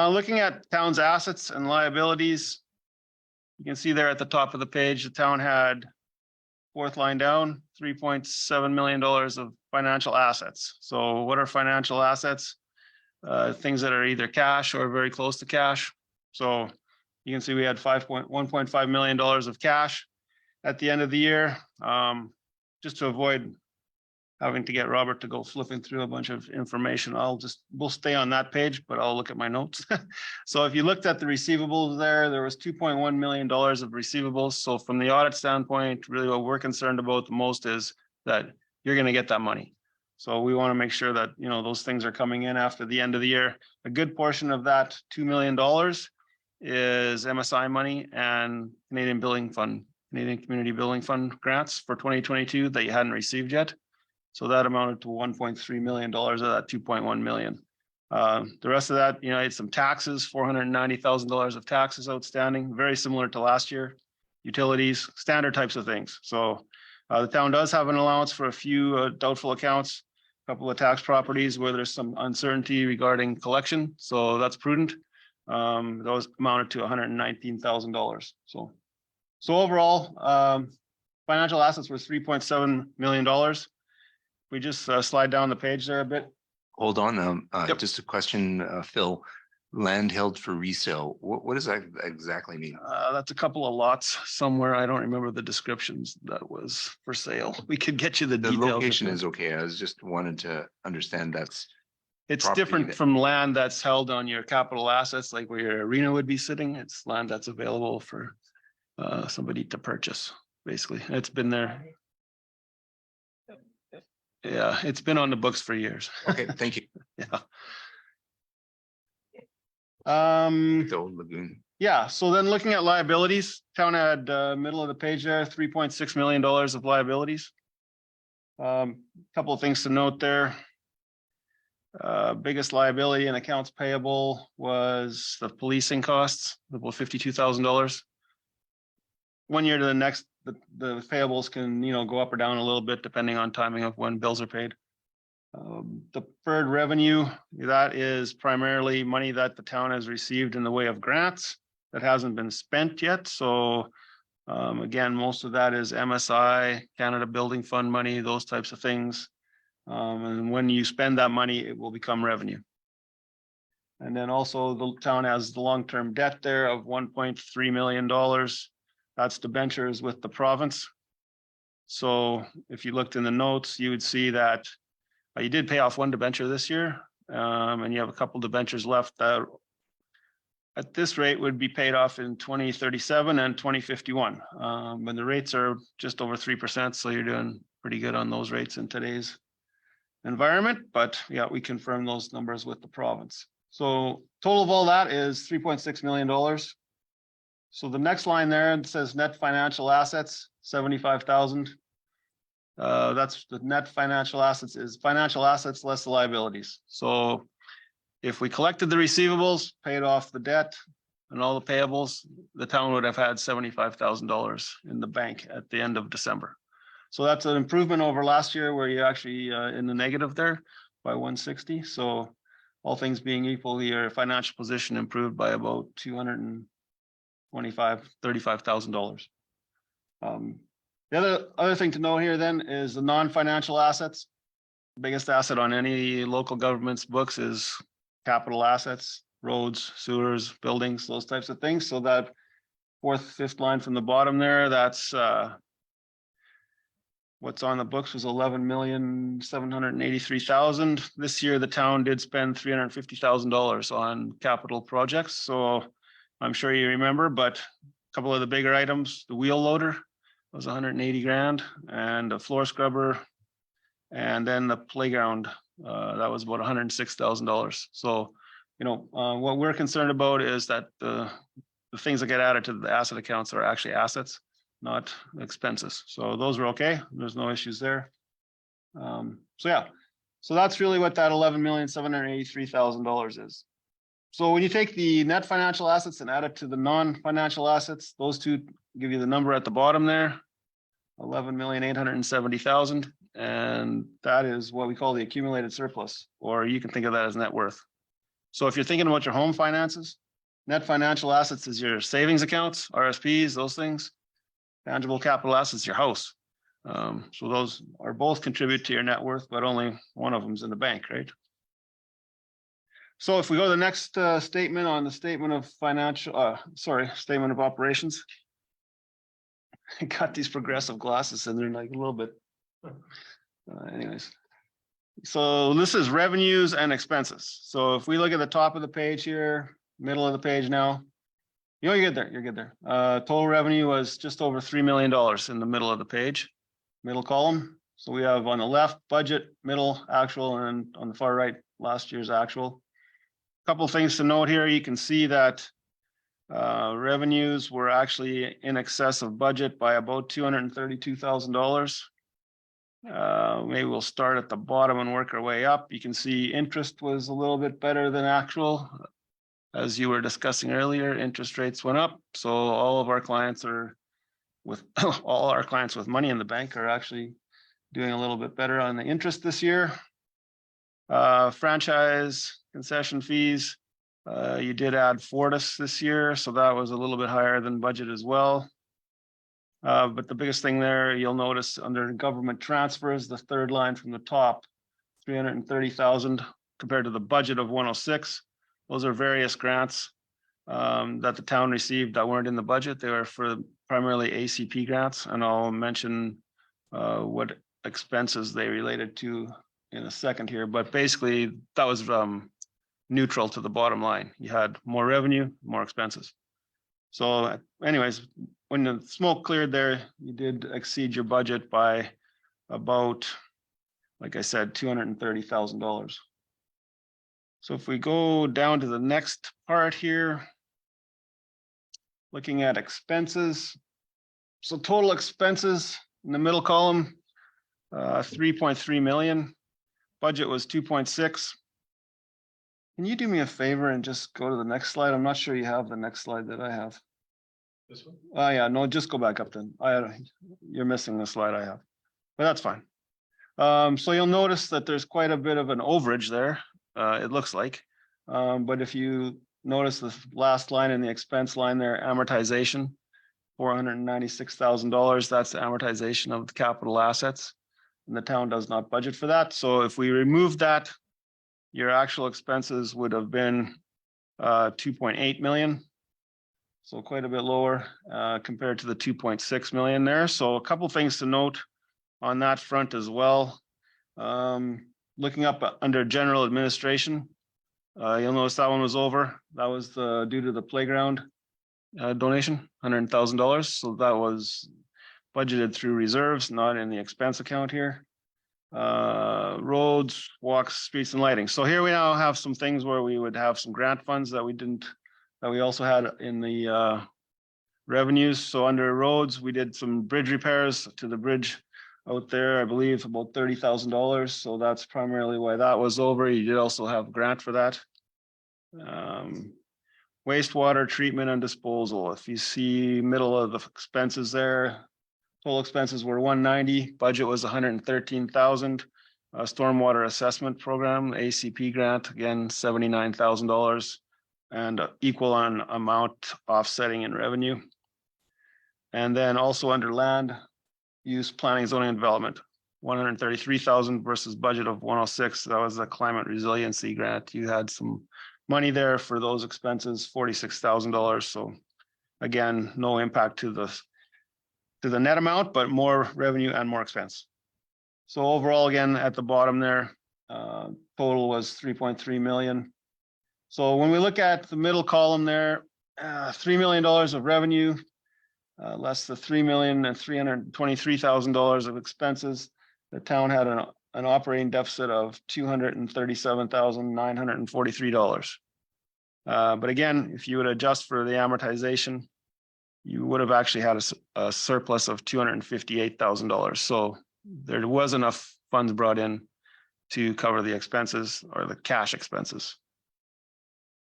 looking at town's assets and liabilities, you can see there at the top of the page, the town had, fourth line down, $3.7 million of financial assets. So what are financial assets? Things that are either cash or very close to cash. So you can see we had $1.5 million of cash at the end of the year. Just to avoid having to get Robert to go flipping through a bunch of information, we'll stay on that page, but I'll look at my notes. So if you looked at the receivables there was $2.1 million of receivables. So from the audit standpoint, really what we're concerned about the most is that you're going to get that money. So we want to make sure that, those things are coming in after the end of the year. A good portion of that $2 million is MSI money and Canadian Community Building Fund grants for 2022 that you hadn't received yet. So that amounted to $1.3 million of that 2.1 million. The rest of that, I had some taxes, $490,000 of taxes outstanding, very similar to last year. Utilities, standard types of things. So the town does have an allowance for a few doubtful accounts, a couple of tax properties where there's some uncertainty regarding collection. So that's prudent. Those amounted to $119,000. So overall, financial assets was $3.7 million. We just slide down the page there a bit. Hold on, Yep. just a question, Phil. Land held for resale. What does that exactly mean? That's a couple of lots somewhere. I don't remember the descriptions that was for sale. We could get you the The details. location is okay. I was just wanted to understand It's property different that- from land that's held on your capital assets, like where your arena would be sitting. It's land that's available for somebody to purchase, basically. It's been there. Yeah, it's been on the books for years. Okay, thank you. Yeah. The old lagoon. Yeah, so then looking at liabilities, town had middle of the page there, $3.6 million of liabilities. Couple of things to note there. Biggest liability in accounts payable was the policing costs, about $52,000. One year to the next, the payables can, go up or down a little bit depending on timing of when bills are paid. Deferred revenue, that is primarily money that the town has received in the way of grants that hasn't been spent yet. So again, most of that is MSI, Canada Building Fund money, those types of things. And when you spend that money, it will become revenue. And then also the town has the long-term debt there of $1.3 million. That's debentures with the province. So if you looked in the notes, you would see that you did pay off one debenture this year, and you have a couple debentures left that at this rate would be paid off in 2037 and 2051. And the rates are just over 3%, so you're doing pretty good on those rates in today's environment. But yeah, we confirm those numbers with the province. So total of all that is $3.6 million. So the next line there, it says net financial assets, 75,000. That's the net financial assets is financial assets less the liabilities. So if we collected the receivables, paid off the debt and all the payables, the town would have had $75,000 in the bank at the end of December. So that's an improvement over last year where you're actually in the negative there by 160. So all things being equal, your financial position improved by about $35,000. The other thing to know here then is the non-financial assets. The biggest asset on any local government's books is capital assets, roads, sewers, buildings, those types of things. So that fifth line from the bottom there, that's what's on the books was $11,783,000. This year, the town did spend $350,000 on capital projects. So I'm sure you remember, but a couple of the bigger items, the wheel loader was 180 grand, and a floor scrubber, and then the playground that was about $106,000. So, what we're concerned about is that the things that get added to the asset accounts are actually assets, not expenses. So those are okay. There's no issues there. So that's really what that $11,783,000 is. So when you take the net financial assets and add it to the non-financial assets, those two give you the number at the bottom there, $11,870,000. And that is what we call the accumulated surplus, or you can think of that as net worth. So if you're thinking about your home finances, net financial assets is your savings accounts, RSPs, those things. Tangible capital assets, your house. So those are both contribute to your net worth, but only one of them is in the bank, right? So if we go to the next statement on the statement of statement of operations. I got these progressive glasses and they're like a little bit, anyways. So this is revenues and expenses. So if we look at the top of the page here, middle of the page now, you're good there, you're good there. Total revenue was just over $3 million in the middle of the page, middle column. So we have on the left budget, middle actual, and on the far right, last year's actual. Couple of things to note here. You can see that revenues were actually in excess of budget by about $232,000. Maybe we'll start at the bottom and work our way up. You can see interest was a little bit better than actual. As you were discussing earlier, interest rates went up. So all our clients with money in the bank are actually doing a little bit better on the interest this year. Franchise concession fees, you did add Fortis this year, so that was a little bit higher than budget as well. But the biggest thing there, you'll notice under government transfers, the third line from the top, 330,000 compared to the budget of 106. Those are various grants that the town received that weren't in the budget. They were for primarily ACP grants, and I'll mention what expenses they related to in a second here. But basically, that was neutral to the bottom line. You had more revenue, more expenses. So anyways, when the smoke cleared there, you did exceed your budget by about, like I said, $230,000. So if we go down to the next part here, looking at expenses. So total expenses in the middle column, 3.3 million. Budget was 2.6. Can you do me a favor and just go to the next slide? I'm not sure you have the next slide that I have. This one? Oh, yeah, no, just go back up then. You're missing the slide I have, but that's fine. So you'll notice that there's quite a bit of an overage there, it looks like. But if you notice the last line in the expense line there, amortization, $496,000, that's the amortization of the capital assets. And the town does not budget for that. So if we remove that, your actual expenses would have been 2.8 million. So quite a bit lower compared to the 2.6 million there. So a couple things to note on that front as well. Looking up under general administration, you'll notice that one was over. That was due to the playground donation, $100,000. So that was budgeted through reserves, not in the expense account here. Roads, walks, streets and lighting. So here we now have some things where we would have some grant funds that we also had in the revenues. So under roads, we did some bridge repairs to the bridge out there, I believe about $30,000. So that's primarily why that was over. You did also have a grant for that. Wastewater treatment and disposal. If you see middle of the expenses there, total expenses were 190, budget was 113,000. Stormwater assessment program, ACP grant, again, $79,000 and equal on amount offsetting in revenue. And then also under land use planning, zoning and development, 133,000 versus budget of 106. That was the climate resiliency grant. You had some money there for those expenses, $46,000. So again, no impact to the net amount, but more revenue and more expense. So overall, again, at the bottom there, total was 3.3 million. So when we look at the middle column there, $3 million of revenue, less the $3,323,000 of expenses. The town had an operating deficit of $237,943. But again, if you would adjust for the amortization, you would have actually had a surplus of $258,000. So there was enough funds brought in to cover the expenses or the cash expenses.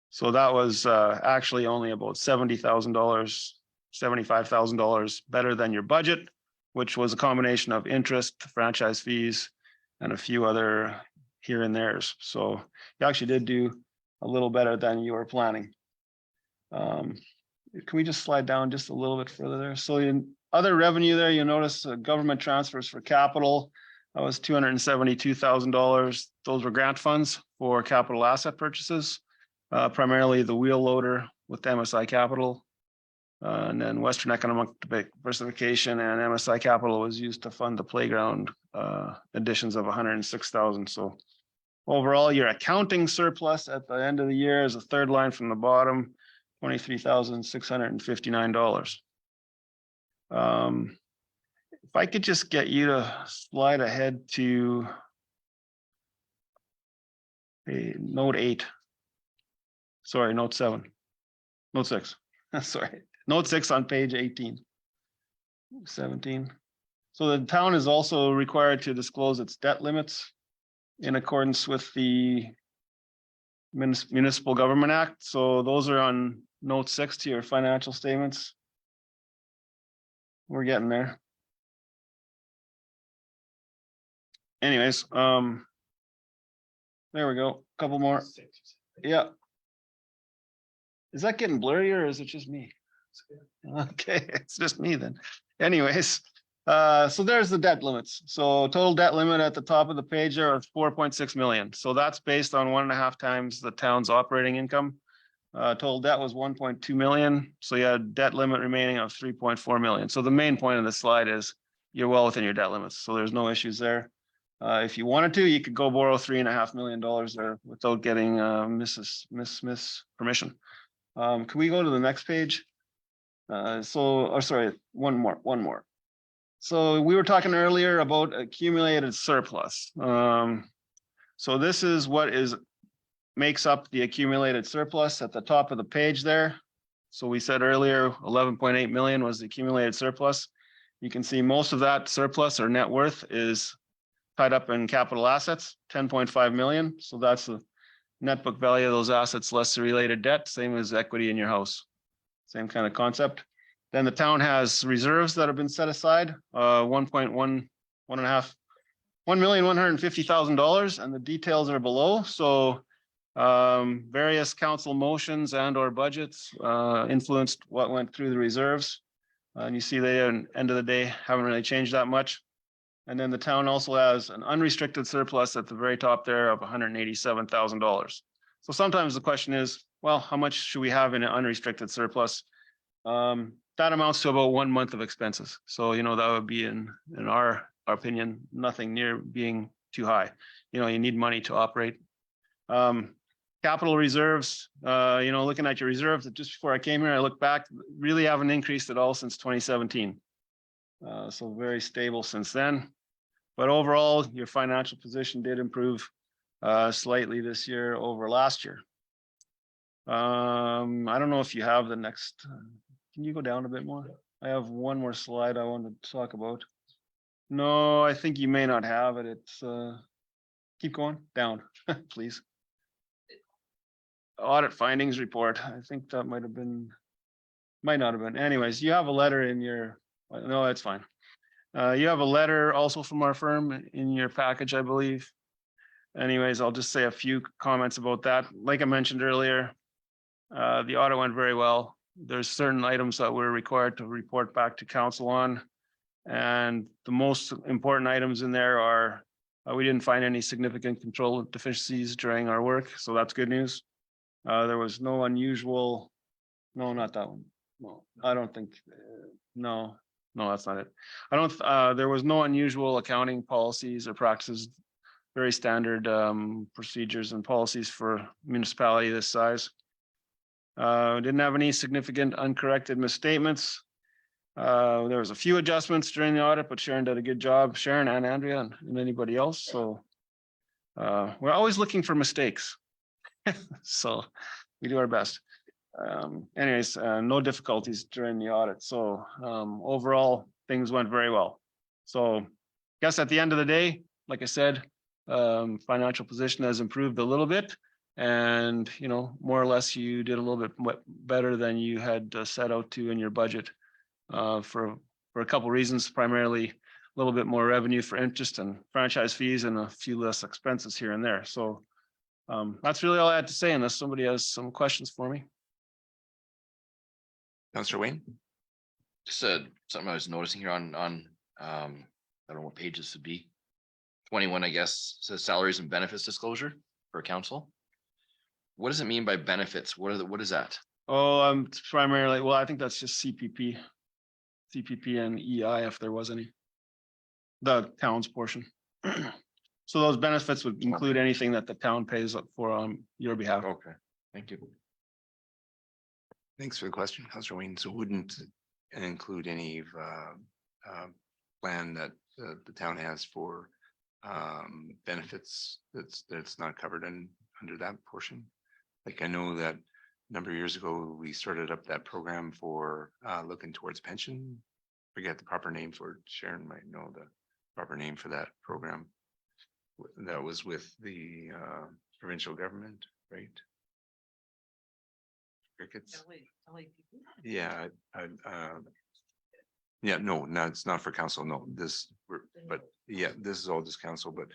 So that was actually only about $70,000, $75,000 better than your budget, which was a combination of interest, franchise fees, and a few other here and there's. So you actually did do a little better than you were planning. Can we just slide down just a little bit further there? So in other revenue there, you'll notice government transfers for capital. That was $272,000. Those were grant funds for capital asset purchases, primarily the wheel loader with MSI Capital. And then Western Economic Diversification and MSI Capital was used to fund the playground additions of $106,000. So overall, your accounting surplus at the end of the year is the third line from the bottom, $23,659. If I could just get you to slide ahead to note 8. Sorry, note 7. Note 6. Sorry. Note 6 on page 18. 17. So the town is also required to disclose its debt limits in accordance with the Municipal Government Act. So those are on note 6 to your financial statements. We're getting there. Anyways, there we go. Couple more. Yeah. Is that getting blurry or is it just me? Okay, it's just me then. Anyways, so there's the debt limits. So total debt limit at the top of the page there of 4.6 million. So that's based on 1.5 times the town's operating income. Total debt was 1.2 million. So you had debt limit remaining of 3.4 million. So the main point of the slide is you're well within your debt limits. So there's no issues there. If you wanted to, you could go borrow $3.5 million there without getting Miss permission. Can we go to the next page? Sorry, one more. So we were talking earlier about accumulated surplus. So this is what makes up the accumulated surplus at the top of the page there. So we said earlier, 11.8 million was the accumulated surplus. You can see most of that surplus or net worth is tied up in capital assets, 10.5 million. So that's the net book value of those assets less the related debt, same as equity in your house. Same kind of concept. Then the town has reserves that have been set aside, 1,150,000 dollars, and the details are below. So various council motions and or budgets influenced what went through the reserves. And you see they, at the end of the day, haven't really changed that much. And then the town also has an unrestricted surplus at the very top there of $187,000. So sometimes the question is, well, how much should we have in an unrestricted surplus? That amounts to about 1 month of expenses. So, you know, that would be in our opinion, nothing near being too high. You know, you need money to operate. Capital reserves, you know, looking at your reserves, just before I came here, I looked back, really haven't increased at all since 2017. So very stable since then. But overall, your financial position did improve slightly this year over last year. I don't know if you have the next, can you go down a bit more? I have one more slide I wanted to talk about. No, I think you may not have it. It's, keep going down, please. Audit findings report. I think that might have been, might not have been. Anyways, you have a letter in your, no, that's fine. You have a letter also from our firm in your package, I believe. Anyways, I'll just say a few comments about that. Like I mentioned earlier, the audit went very well. There's certain items that we're required to report back to council on. And the most important items in there are, we didn't find any significant control deficiencies during our work. So that's good news. There was no unusual, no, not that one. No, I don't think, no, that's not it. I don't, there was no unusual accounting policies or practices, very standard procedures and policies for municipality this size. Didn't have any significant uncorrected misstatements. There was a few adjustments during the audit, but Sharon did a good job, Sharon and Andrea and anybody else. So we're always looking for mistakes. So we do our best. Anyways, no difficulties during the audit. So overall, things went very well. So I guess at the end of the day, like I said, financial position has improved a little bit. And, you know, more or less you did a little bit better than you had set out to in your budget for a couple of reasons, primarily a little bit more revenue for interest and franchise fees and a few less expenses here and there. So that's really all I had to say, unless somebody has some questions for me. Councillor Wayne? Just something I was noticing here on I don't know what page this would be. 21, I guess, says salaries and benefits disclosure for council. What does it mean by benefits? What is that? Oh, primarily, well, I think that's just CPP and EI if there was any. The town's portion. So those benefits would include anything that the town pays up for on your behalf. Okay, thank you. Thanks for the question, Councillor Wayne. So wouldn't include any plan that the town has for benefits that's not covered under that portion? Like I know that a number of years ago, we started up that program for looking towards pension. Forget the proper name for it. Sharon might know the proper name for that program. That was with the provincial government, right? Crickets. Yeah, yeah, no, it's not for council. No, but yeah, this is all just council, but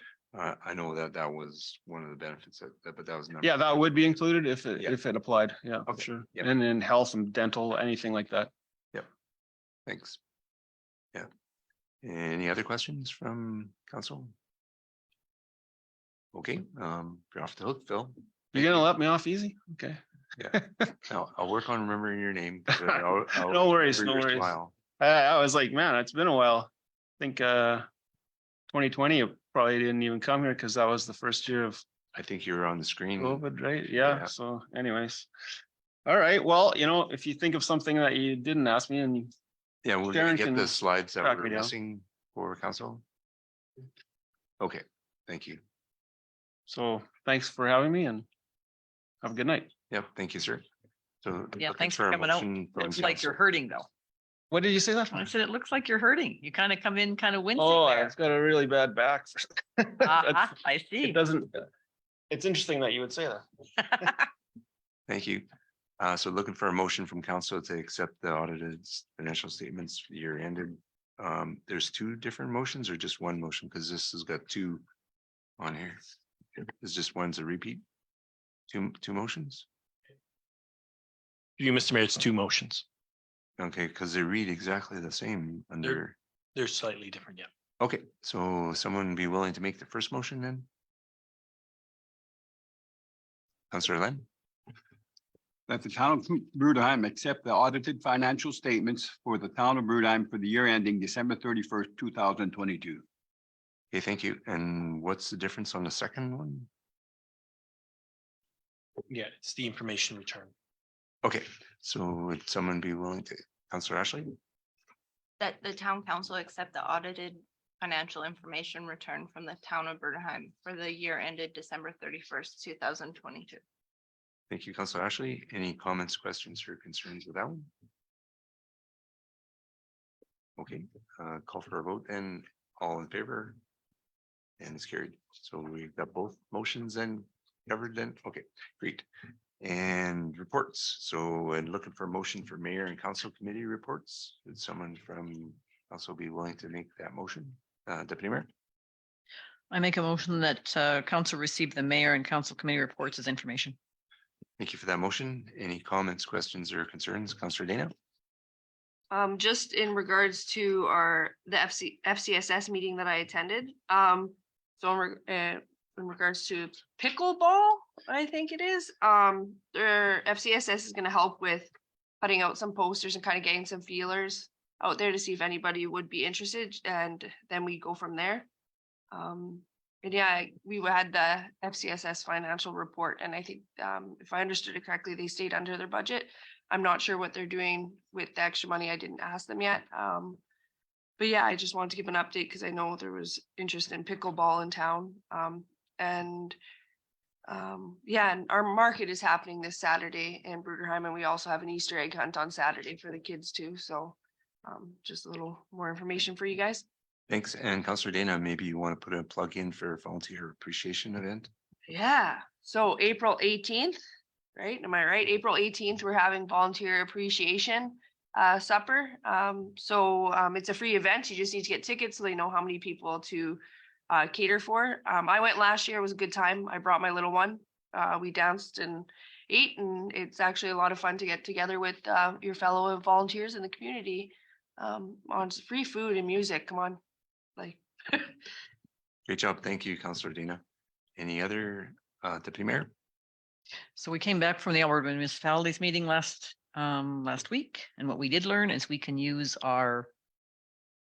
I know that was one of the benefits but that was not. Yeah, that would be included if Yeah. it applied. Yeah, for Okay. sure. Yep. And in health and dental, anything like that. Yep. Thanks. Yeah. Any other questions from council? Okay, you're off the hook, Phil. You're gonna let me off easy? Okay. Yeah. Now I'll work on remembering your name. No worries, no remember your worries. smile. I was like, man, it's been a while. I think 2020 you probably didn't even come here because that was the first year of I think you were on the screen. COVID, right? Yeah. Yeah. So anyways. All right. Well, you know, if you think of something that you didn't ask me and you, Yeah, we'll Sharon get can the slides that track we're me down. missing for council. Okay, thank you. so thanks for having me and have a good night. Yep, thank you, sir. So. Yeah, looking thanks for a coming out. motion from It's like you're council. hurting though. What did you say that I for? said, it looks like you're hurting. You kind of come in kind of wincing Oh, there. I've got a really bad back. Aha, I It see. doesn't, it's interesting that you would say that. Thank you. So looking for a motion from council to accept the audited financial statements for the year ended. There's two different motions or just one motion? Because this has got two on here. Is just one's a repeat? Two motions? You, Mr. Mayor, it's two motions. Okay, because they read exactly the same under, They're slightly different, yeah. okay, so someone be willing to make the first motion then? Councillor Len, That the town of Bruderheim accept the audited financial statements for the town of Bruderheim for the year ending December 31st, 2022. okay, thank you. And what's the difference on the second one? Yeah, it's the information return. Okay, so would someone be willing to, Councillor Ashley? That the town council accept the audited financial information return from the town of Bruderheim for the year ended December 31st, 2022. Thank you, Councillor Ashley. Any comments, questions, or concerns with that one? Okay, call for a vote and all in favor? And it's carried. So we've got both motions then covered then. Okay, great. And reports. So and looking for a motion for mayor and council committee reports. Would someone from council be willing to make that motion? Deputy Mayor? I make a motion that council receive the mayor and council committee reports as information. Thank you for that motion. Any comments, questions, or concerns? Councillor Dana? Just in regards to the FCSS meeting that I attended. In regards to pickleball, I think it is, their FCSS is gonna help with putting out some posters and kind of getting some feelers out there to see if anybody would be interested, and then we go from there. And yeah, we had the FCSS financial report, and I think, if I understood it correctly, they stayed under their budget. I'm not sure what they're doing with the extra money. I didn't ask them yet. But yeah, I just wanted to give an update because I know there was interest in pickleball in town. Yeah, and our market is happening this Saturday in Bruderheim, and we also have an Easter egg hunt on Saturday for the kids too. So just a little more information for you guys. Thanks. And Councillor Dana, maybe you want to put a plug in for a volunteer appreciation event? Yeah, so April 18th, right? Am I right? April 18th, we're having volunteer appreciation supper. It's a free event. You just need to get tickets so they know how many people to cater for. I went last year. It was a good time. I brought my little one. We danced and ate, and it's actually a lot of fun to get together with your fellow volunteers in the community on free food and music. Come on, like. Great job. Thank you, Councillor Dana. Any other Deputy Mayor? So we came back from the Alberta Municipalities meeting last week, and what we did learn is we can use our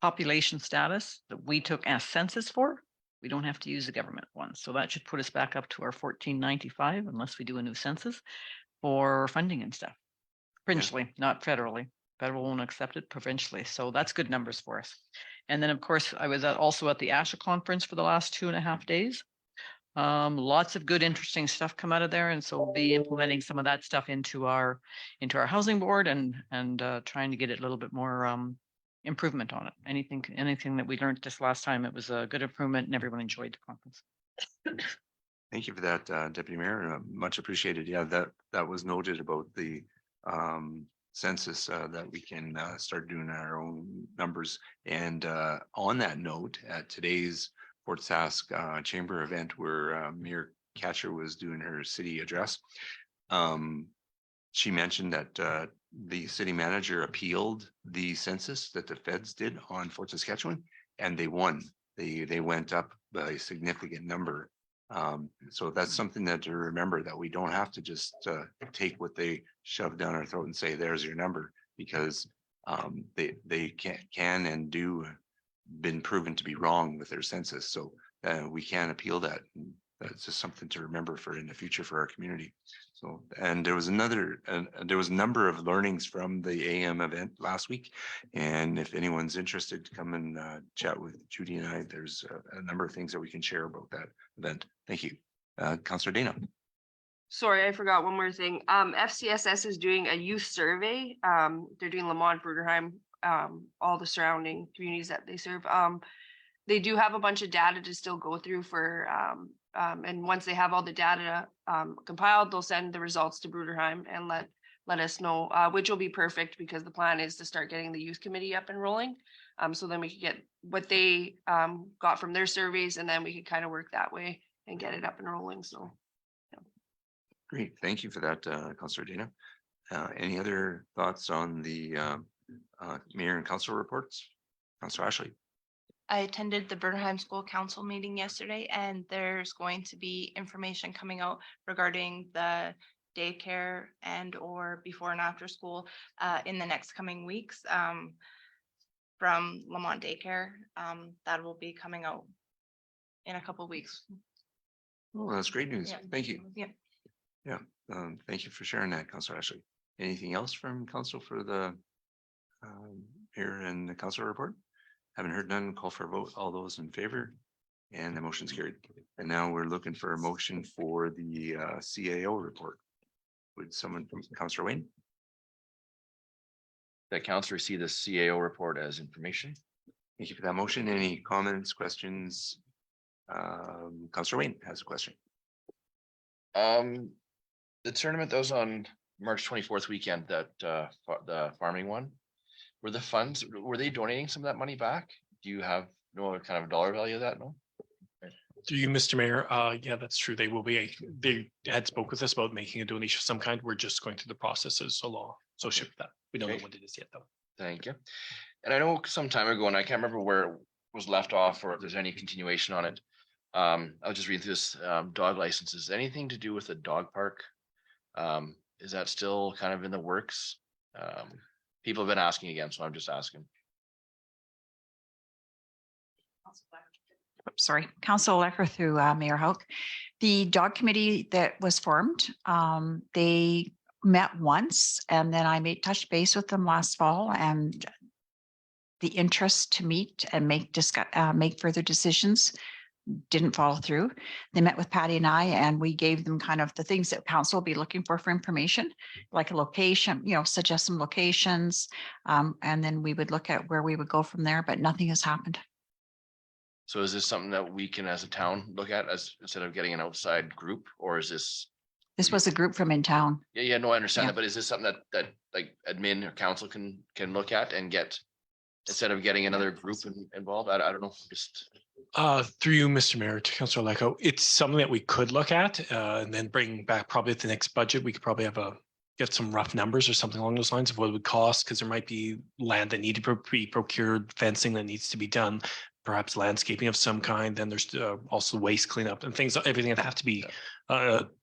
population status that we took as census for. We don't have to use the government one. So that should put us back up to our 1495 unless we do a new census for funding and stuff. Provincially, not federally. Federal won't accept it, provincially. So that's good numbers for us. And then, of course, I was also at the ASHA conference for the last 2.5 days. Lots of good, interesting stuff come out of there. And so we'll be implementing some of that stuff into our housing board and trying to get it a little bit more improvement on it. Anything that we learned this last time, it was a good improvement and everyone enjoyed the conference. Thank you for that, Deputy Mayor. Much appreciated. Yeah, that was noted about the census that we can start doing our own numbers. And on that note, at today's Fort Sask Chamber event where Mayor Catcher was doing her city address, she mentioned that the city manager appealed the census that the feds did on Fort Saskatchewan, and they won. They went up by a significant number. So that's something that to remember, that we don't have to just take what they shove down our throat and say, there's your number, because they can and do been proven to be wrong with their census. So we can appeal that. And that's just something to remember for in the future for our community. So, and there was a number of learnings from the AM event last week. And if anyone's interested to come and chat with Judy and I, there's a number of things that we can share about that event. Thank you. Councillor Dana. Sorry, I forgot one more thing. FCSS is doing a youth survey. They're doing Lamont Bruderheim. all the surrounding communities that they serve. They do have a bunch of data to still go through for, and once they have all the data compiled, they'll send the results to Bruderheim and let us know, which will be perfect because the plan is to start getting the youth committee up and rolling. So then we could get what they got from their surveys, and then we could kind of work that way and get it up and rolling. So Great, thank you for that, Councillor Dana. Any other thoughts on the mayor and council reports? Councillor Ashley. I attended the Bruderheim School Council meeting yesterday, and there's going to be information coming out regarding the daycare and or before and after school in the next coming weeks from Lamont Daycare. That will be coming out in a couple of weeks. Oh, that's great news. Yeah. Thank you. Yeah. Yeah, thank you for sharing that, Councillor Ashley. Anything else from council for the mayor and the council report? Haven't heard none, call for a vote. All those in favor? And the motion's carried. And now we're looking for a motion for the CAO report. Would someone from Councillor Wayne? That council receive the CAO report as information. Thank you for that motion. Any comments, questions? Councillor Wayne has a question. The tournament that was on March 24th weekend, that the farming one, were the funds, were they donating some of that money back? Do you have no kind of dollar value of that? No. Through you, Mr. Mayor, yeah, that's true. They will be, they had spoke with us about making a donation of some kind. We're just going through the processes associated with that. We don't know Okay. what it is yet, though. Thank you. And I know some time ago, and I can't remember where it was left off or if there's any continuation on it. I'll just read through this dog licenses. Anything to do with the dog park? Is that still kind of in the works? People have been asking again, so I'm just asking. Sorry, Council Lecker through Mayor Hauk. The dog committee that was formed, they met once and then I touched base with them last fall, and the interest to meet and make further decisions didn't follow through. They met with Patty and I, and we gave them kind of the things that council will be looking for information, like a location, suggest some locations. And then we would look at where we would go from there, but nothing has happened. So is this something that we can, as a town, look at as instead of getting an outside group, or is this? This was a group from in town. Yeah, no, I understand Yeah. that, but is this something that like admin or council can look at and get instead of getting another group involved? I don't know, just. Through you, Mr. Mayor, to Councillor Lecco, it's something that we could look at and then bring back probably at the next budget. We could probably get some rough numbers or something along those lines of what it would cost, because there might be land that need to be procured, fencing that needs to be done, perhaps landscaping of some kind. Then there's also waste cleanup and things, everything that have to be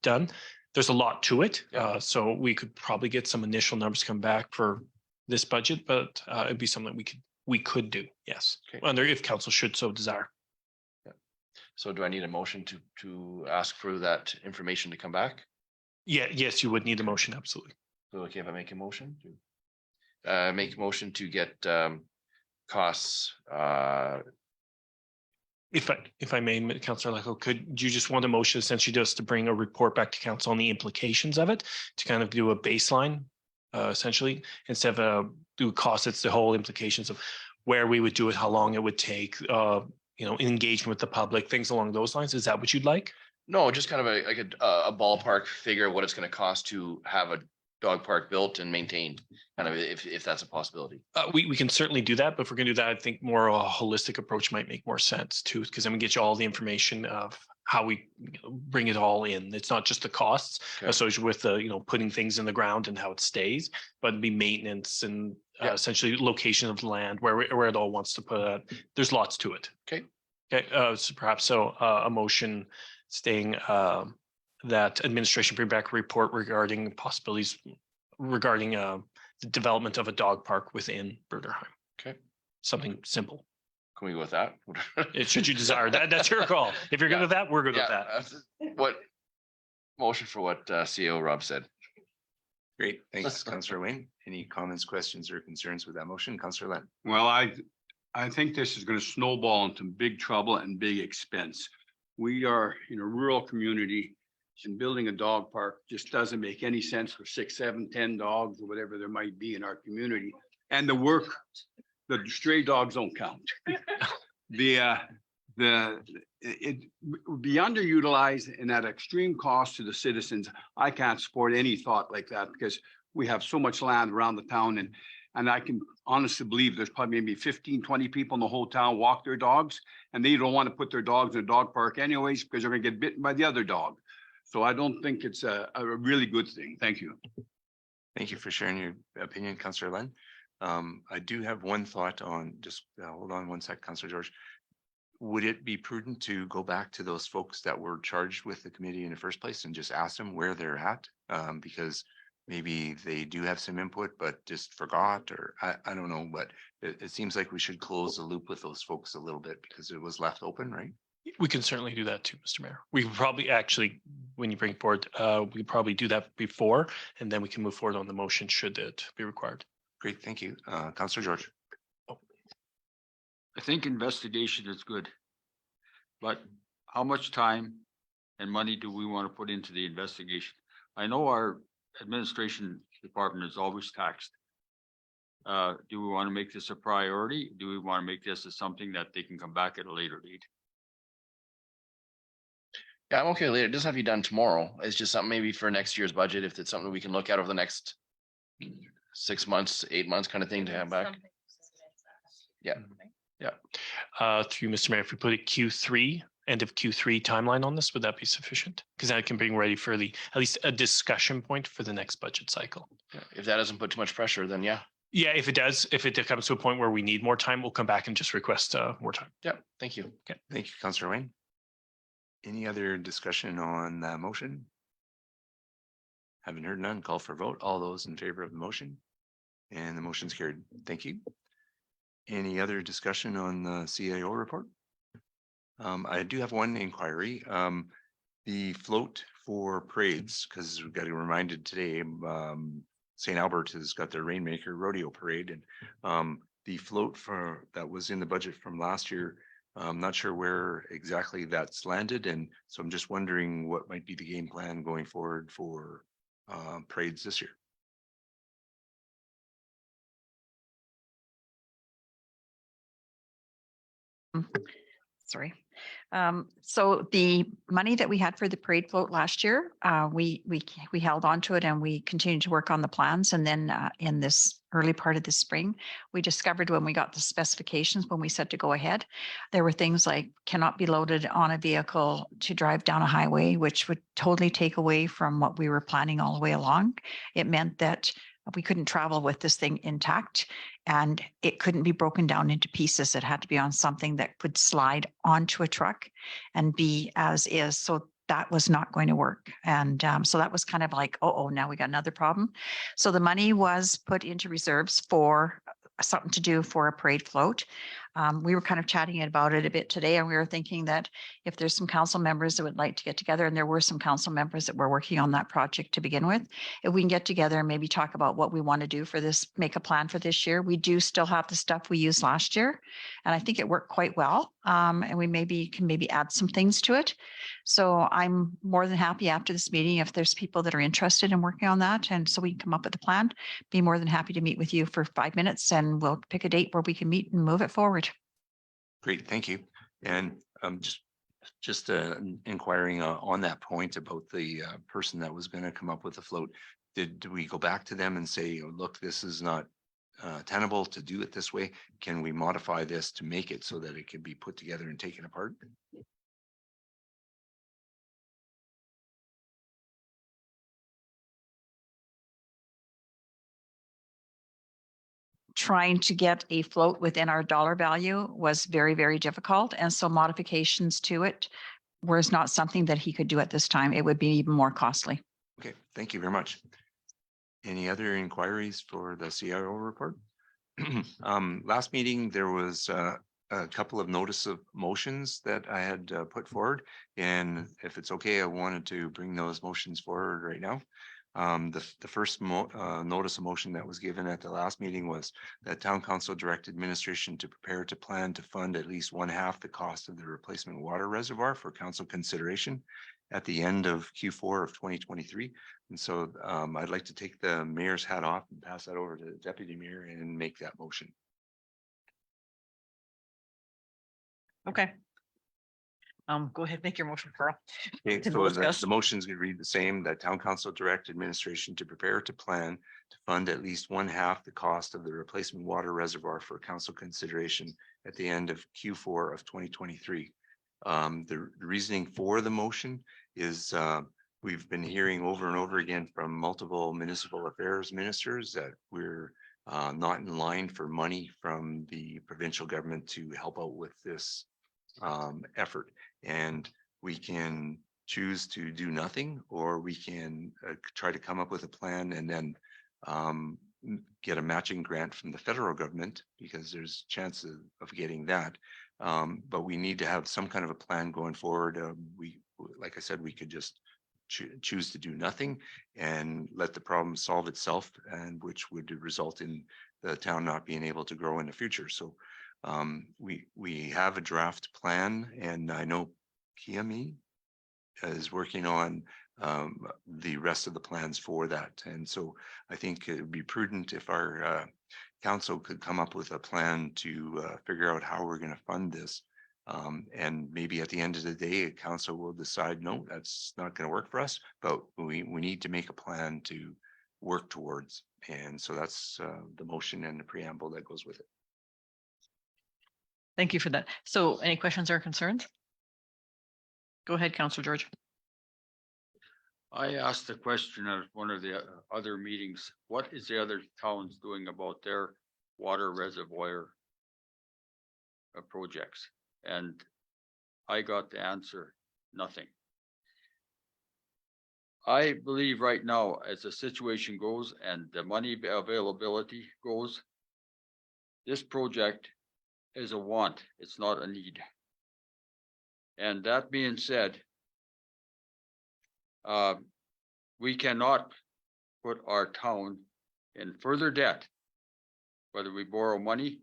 done. There's a lot to it. Yeah. So we could probably get some initial numbers come back for this budget, but it'd be something we could do. Yes. Okay. Under if council should so desire. So do I need a motion to ask for that information to come back? Yeah, yes, you would need a motion, absolutely. So okay, if I make a motion to get costs, If I may, Councillor Lecco, could you just want a motion essentially just to bring a report back to council on the implications of it, to kind of do a baseline, essentially, instead of do costs, it's the whole implications of where we would do it, how long it would take, engagement with the public, things along those lines. Is that what you'd like? no, just kind of a ballpark figure of what it's going to cost to have a dog park built and maintained, kind of if that's a possibility. We can certainly do that, but if we're going to do that, I think more a holistic approach might make more sense too, because then we get you all the information of how we bring it all in. It's not just the costs Okay. associated with the, putting things in the ground and how it stays, but it'd be maintenance and Yeah. essentially location of land, where it all wants to put it. There's lots to it. Okay. Okay, so perhaps a motion stating that administration bring back a report regarding possibilities regarding the development of a dog park within Bruderheim. Okay. Something simple. Can we go with that? Should you desire that, that's your call. If you're good with that, we're good with that. What motion for what CEO Rob said? Great, thanks, Councillor Wayne. Any comments, questions, or concerns with that motion? Councillor Len. Well, I think this is gonna snowball into big trouble and big expense. We are in a rural community, and building a dog park just doesn't make any sense for 6, 7, 10 dogs or whatever there might be in our community. And the work the stray dogs don't count. It would be underutilized and at extreme cost to the citizens. I can't support any thought like that because we have so much land around the town and I can honestly believe there's probably maybe 15, 20 people in the whole town walk their dogs and they don't want to put their dogs in a dog park anyways because they're gonna get bitten by the other dog. So I don't think it's a really good thing. Thank you. Thank you for sharing your opinion, Councillor Len. I do have one thought on, just hold on one sec, Councillor George. Would it be prudent to go back to those folks that were charged with the committee in the first place and just ask them where they're at? Because maybe they do have some input, but just forgot, or I don't know, but it seems like we should close the loop with those folks a little bit because it was left open, right? We can certainly do that too, Mr. Mayor. We could probably actually, when you bring forward, we could probably do that before, and then we can move forward on the motion should it be required. Great, thank you. Councillor George. I think investigation is good. But how much time and money do we want to put into the investigation? I know our administration department is always taxed. Do we want to make this a priority? Do we want to make this as something that they can come back at a later date? Yeah, I'm okay with it. It doesn't have to be done tomorrow. It's just something maybe for next year's budget, if it's something we can look at over the next 6 months, 8 months kind of thing to have back. Yeah. Through Mr. Mayor, if we put a Q3, end of Q3 timeline on this, would that be sufficient? Because that can bring ready for at least a discussion point for the next budget cycle. If that doesn't put too much pressure, then yeah. Yeah, if it does, if it comes to a point where we need more time, we'll come back and just request more time. Yeah, thank you. Okay, thank you, Councillor Wayne. Any other discussion on that motion? Haven't heard none. Call for vote. All those in favor of the motion? And the motion's carried. Thank you. Any other discussion on the CIO report? I do have one inquiry. The float for parades, because we've got to be reminded today, St. Albert has got their Rainmaker Rodeo Parade, and the float for that was in the budget from last year. I'm not sure where exactly that's landed, and so I'm just wondering what might be the game plan going forward for parades this year. Sorry. So the money that we had for the parade float last year, we held on to it and we continued to work on the plans. And then in this early part of the spring, we discovered when we got the specifications, when we said to go ahead, there were things like cannot be loaded on a vehicle to drive down a highway, which would totally take away from what we were planning all the way along. It meant that we couldn't travel with this thing intact and it couldn't be broken down into pieces. It had to be on something that could slide onto a truck and be as is. So that was not going to work. And so that was kind of like, oh, now we got another problem. So the money was put into reserves for something to do for a parade float. We were kind of chatting about it a bit today, and we were thinking that if there's some council members that would like to get together, and there were some council members that were working on that project to begin with, if we can get together and maybe talk about what we want to do for this, make a plan for this year. We do still have the stuff we used last year, and I think it worked quite well. And we can maybe add some things to it. So I'm more than happy after this meeting, if there's people that are interested in working on that, and so we can come up with a plan, be more than happy to meet with you for 5 minutes and we'll pick a date where we can meet and move it forward. Great, thank you. And just inquiring on that point about the person that was going to come up with the float. Did we go back to them and say, oh, look, this is not tenable to do it this way? Can we modify this to make it so that it can be put together and taken apart? Trying to get a float within our dollar value was very, very difficult. And so modifications to it was not something that he could do at this time. It would be even more costly. Okay, thank you very much. Any other inquiries for the CIO report? Last meeting, there was a couple of notice of motions that I had put forward. And if it's okay, I wanted to bring those motions forward right now. The first notice of motion that was given at the last meeting was that Town Council direct administration to prepare to plan to fund at least 1/2 the cost of the replacement water reservoir for council consideration at the end of Q4 of 2023. And so I'd like to take the mayor's hat off and pass that over to the deputy mayor and make that motion. Okay. Go ahead, make your motion, Carl. Okay, And so we'll the discuss. motion's gonna read the same, that town council direct administration to prepare to plan to fund at least one half the cost of the replacement water reservoir for council consideration at the end of Q4 of 2023. The reasoning for the motion is, we've been hearing over and over again from multiple municipal affairs ministers that we're not in line for money from the provincial government to help out with this effort. And we can choose to do nothing, or we can try to come up with a plan and then get a matching grant from the federal government, because there's chances of getting that. But we need to have some kind of a plan going forward. Like I said, we could just choose to do nothing and let the problem solve itself, and which would result in the town not being able to grow in the future. So we have a draft plan, and I know Kiami is working on the rest of the plans for that. And so I think it would be prudent if our council could come up with a plan to figure out how we're going to fund this. And maybe at the end of the day, council will decide, no, that's not going to work for us, but we need to make a plan to work towards. And so that's the motion and the preamble that goes with it. Thank you for that. So any questions or concerns? Go ahead, Councillor George. I asked the question at one of the other meetings, what is the other towns doing about their water reservoir projects? And I got the answer, nothing. I believe right now, as the situation goes and the money availability goes, this project is a want, it's not a need. And that being said, we cannot put our town in further debt, whether we borrow money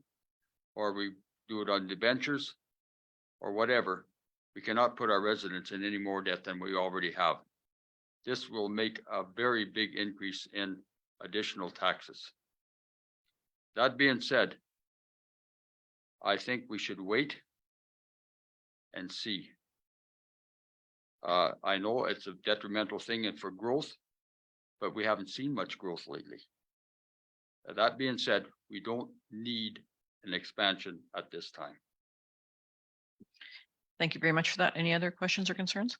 or we do it on debentures or whatever. We cannot put our residents in any more debt than we already have. This will make a very big increase in additional taxes. That being said, I think we should wait and see. I know it's a detrimental thing and for growth, but we haven't seen much growth lately. That being said, we don't need an expansion at this time. Thank you very much for that. Any other questions or concerns?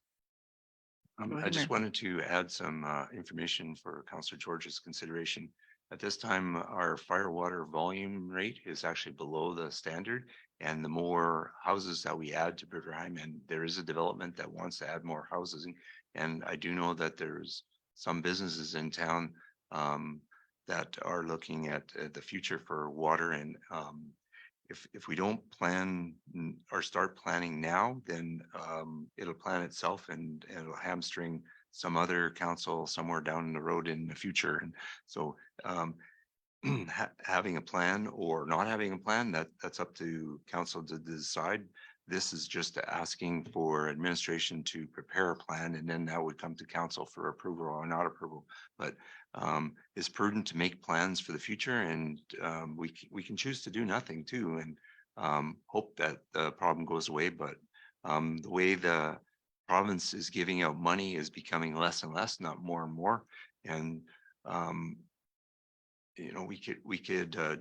Go I ahead, just Mayor. wanted to add some information for Councillor George's consideration. At this time, our fire water volume rate is actually below the standard, and the more houses that we add to Bruderheim, and there is a development that wants to add more houses. And I do know that there's some businesses in town that are looking at the future for water. And if we don't plan or start planning now, then it'll plan itself, and it'll hamstring some other council somewhere down the road in the future. And so having a plan or not having a plan, that's up to council to decide. This is just asking for administration to prepare a plan, and then that would come to council for approval or not approval. But it's prudent to make plans for the future, and we can choose to do nothing too, and hope that the problem goes away. But the way the province is giving out money is becoming less and less, not more and more. And you know, we could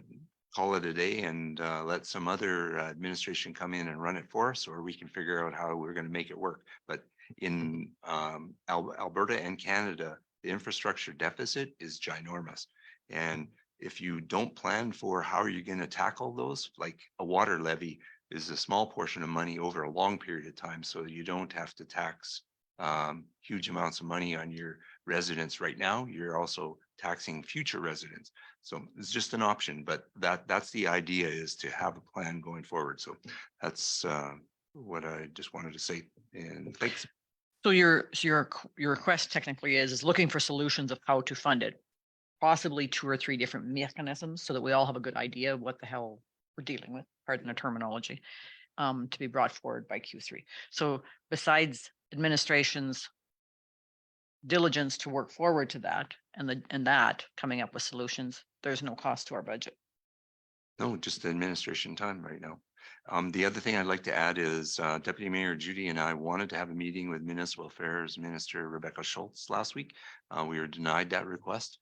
call it a day and let some other administration come in and run it for us, or we can figure out how we're going to make it work. But in Alberta and Canada, the infrastructure deficit is ginormous. And if you don't plan for how are you going to tackle those, like a water levy is a small portion of money over a long period of time, so you don't have to tax huge amounts of money on your residents right now. You're also taxing future residents. So it's just an option, but that's the idea, is to have a plan going forward. So that's what I just wanted to say. And thanks. So your request technically is looking for solutions of how to fund it, possibly 2 or 3 different mechanisms, so that we all have a good idea of what the hell we're dealing with, pardon the terminology, to be brought forward by Q3. So besides administration's diligence to work forward to that, and that coming up with solutions, there's no cost to our budget. No, just the administration time right now. The other thing I'd like to add is Deputy Mayor Judy and I wanted to have a meeting with Municipal Affairs Minister Rebecca Schultz last week. We were denied that request.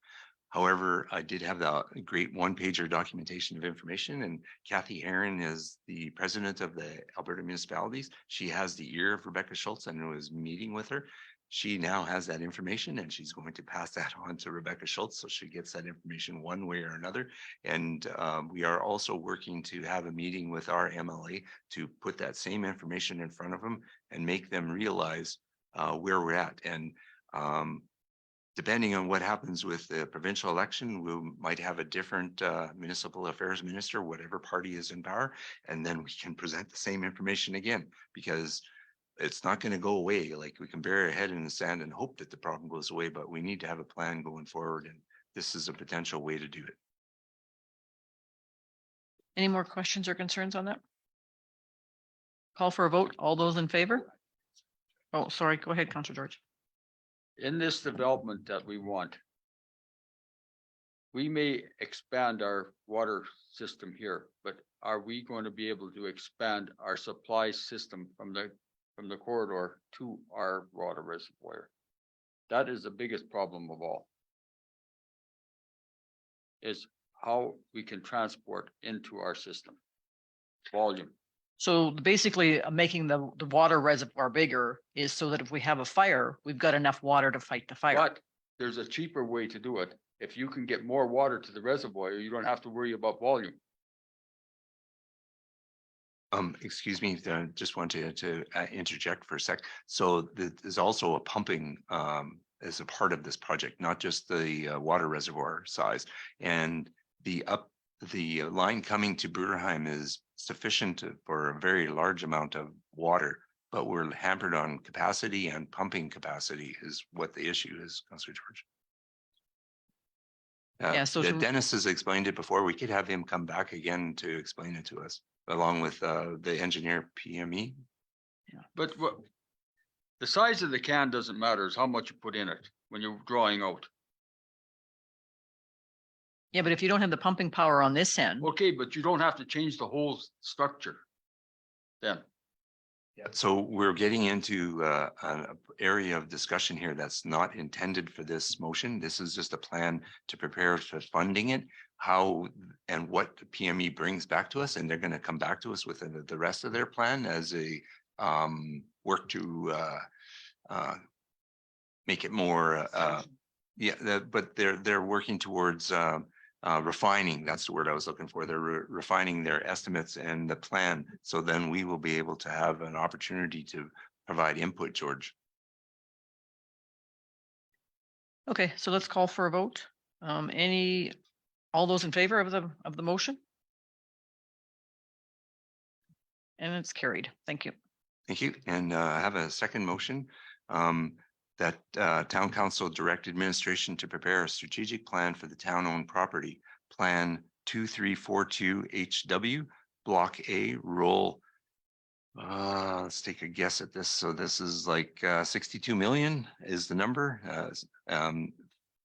However, I did have the great one-pager documentation of information, and Kathy Heron is the president of the Alberta municipalities. She has the ear of Rebecca Schultz and was meeting with her. She now has that information and she's going to pass that on to Rebecca Schultz, so she gets that information one way or another. And we are also working to have a meeting with our MLA to put that same information in front of them and make them realize where we're at. And depending on what happens with the provincial election, we might have a different municipal affairs minister, whatever party is in power, and then we can present the same information again, because it's not going to go away. Like, we can bury our head in the sand and hope that the problem goes away, but we need to have a plan going forward, and this is a potential way to do it. Any more questions or concerns on that? Call for a vote. All those in favor? Oh, sorry. Go ahead, Councillor George. In this development that we want, we may expand our water system here, but are we going to be able to expand our supply system from the corridor to our water reservoir? That is the biggest problem of all. Is how we can transport into our system. Volume. So basically, making the water reservoir bigger is so that if we have a fire, we've got enough water to fight the fire. But there's a cheaper way to do it. If you can get more water to the reservoir, you don't have to worry about volume. Excuse me, just wanted to interject for a sec. So there's also a pumping as a part of this project, not just the water reservoir size. And the line coming to Bruderheim is sufficient for a very large amount of water, but we're hampered on capacity, and pumping capacity is what the issue is, Councillor George. Yeah, so Dennis has explained it before. We could have him come back again to explain it to us, along with the engineer PME. But what the size of the can doesn't matter, it's how much you put in it when you're drawing out. Yeah, but if you don't have the pumping power on this end, Okay, but you don't have to change the whole structure. Then. Yeah, so we're getting into an area of discussion here that's not intended for this motion. This is just a plan to prepare for funding it, how and what the PME brings back to us, and they're going to come back to us with the rest of their plan as a work to make it more. But they're working towards refining. That's the word I was looking for. They're refining their estimates and the plan. So then we will be able to have an opportunity to provide input, George. okay, so let's call for a vote. All those in favor of the motion? And it's carried. Thank you. Thank you. And I have a second motion that Town Council direct administration to prepare a strategic plan for the town-owned property, Plan 2342 HW, Block A, roll. Let's take a guess at this. So this is like 62 million is the number.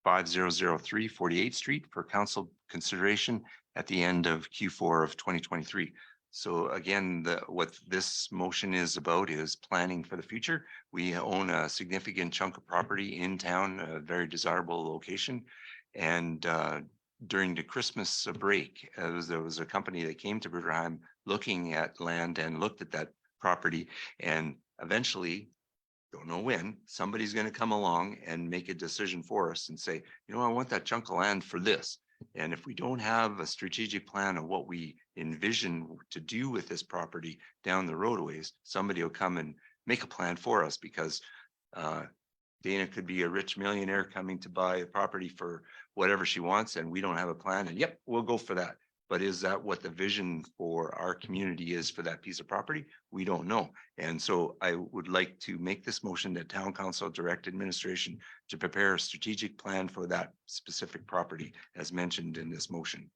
5003 48th Street for council consideration at the end of Q4 of 2023. So again, what this motion is about is planning for the future. We own a significant chunk of property in town, a very desirable location. And during the Christmas break, there was a company that came to Bruderheim looking at land and looked at that property. And eventually, don't know when, somebody's going to come along and make a decision for us and say, you know, I want that chunk of land for this. And if we don't have a strategic plan of what we envision to do with this property down the roadways, somebody will come and make a plan for us, because Dana could be a rich millionaire coming to buy a property for whatever she wants, and we don't have a plan, and yep, we'll go for that. But is that what the vision for our community is for that piece of property? We don't know. And so I would like to make this motion that Town Council direct administration to prepare a strategic plan for that specific property as mentioned in this motion.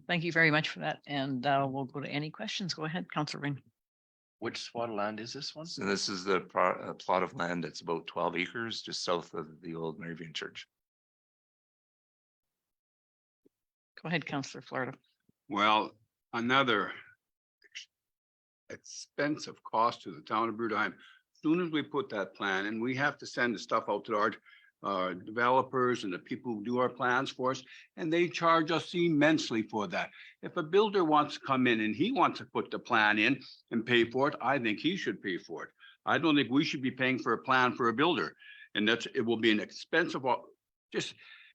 Thank you very much for that. And we'll go to any questions. Go ahead, Councillor Ring. Which spot of land is this one? So this is the plot of land that's about 12 acres just south of the old Maryvian Church. Go ahead, Councillor Florida. Well, another expensive cost to the town of Bruderheim. Soon as we put that plan, and we have to send the stuff out to our developers and the people who do our plans for us, and they charge us immensely for that. If a builder wants to come in and he wants to put the plan in and pay for it, I think he should pay for it. I don't think we should be paying for a plan for a builder. And it will be an expensive, just,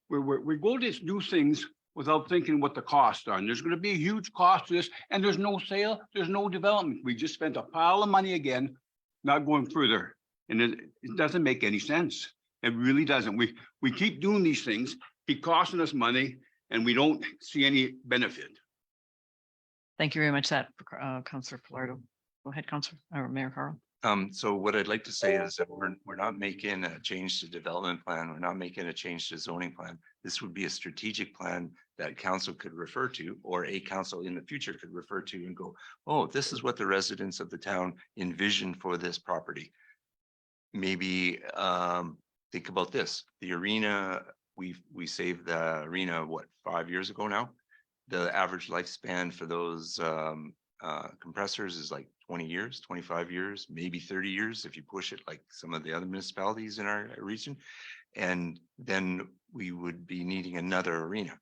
we're going to do things without thinking what the costs are. And there's going to be a huge cost to this, and there's no sale, there's no development. We just spent a pile of money again, not going further. And it doesn't make any sense. It really doesn't. We keep doing these things, keep costing us money, and we don't see any benefit. Thank you very much, that, Councillor Pilardo. Go ahead, Councillor, or Mayor Carl. So what I'd like to say is that we're not making a change to development plan. We're not making a change to zoning plan. This would be a strategic plan that council could refer to, or a council in the future could refer to and go, oh, this is what the residents of the town envision for this property. Maybe think about this, the arena, we saved the arena, what, 5 years ago now? The average lifespan for those compressors is like 20 years, 25 years, maybe 30 years if you push it like some of the other municipalities in our region. And then we would be needing another arena.